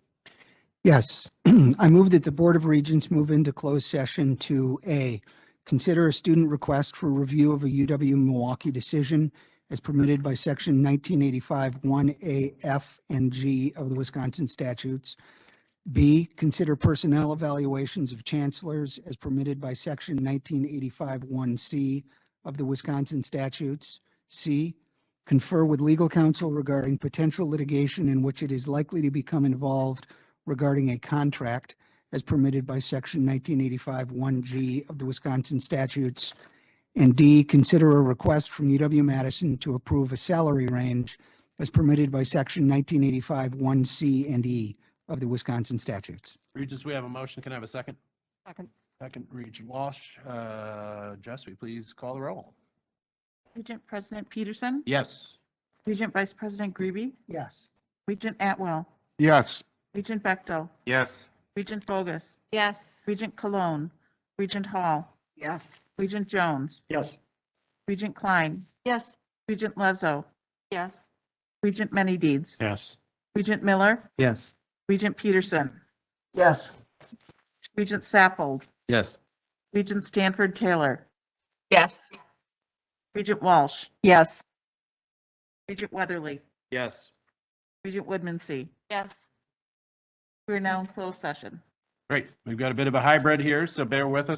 Yes, I move that the Board of Regents move into closed session to A, consider a student request for review of a UW-Milwaukee decision as permitted by section 1985 1A, F, and G of the Wisconsin statutes. B, consider personnel evaluations of chancellors as permitted by section 1985 1C of the Wisconsin statutes. C, confer with legal counsel regarding potential litigation in which it is likely to become involved regarding a contract as permitted by section 1985 1G of the Wisconsin statutes. And D, consider a request from UW-Madison to approve a salary range as permitted by section 1985 1C and E of the Wisconsin statutes. Regents, we have a motion. Can I have a second? Second. Second, Regent Walsh. Jess, will you please call the roll? Regent President Peterson, Yes. Regent Vice President Grebe, Yes. Regent Atwell, Yes. Regent Bechtel, Yes. Regent Bogus, Yes. Regent Cologne, Regent Hall, Yes. Regent Jones, Yes. Regent Klein, Yes. Regent Levzo, Yes. Regent Manydeeds, Yes. Regent Miller, Yes. Regent Peterson, Yes. Regent Saffold, Yes. Regent Stanford Taylor, Yes. Regent Walsh, Yes. Regent Weatherly, Yes. Regent Woodmansee. Yes. We're now in closed session. Great. We've got a bit of a hybrid here, so bear with us.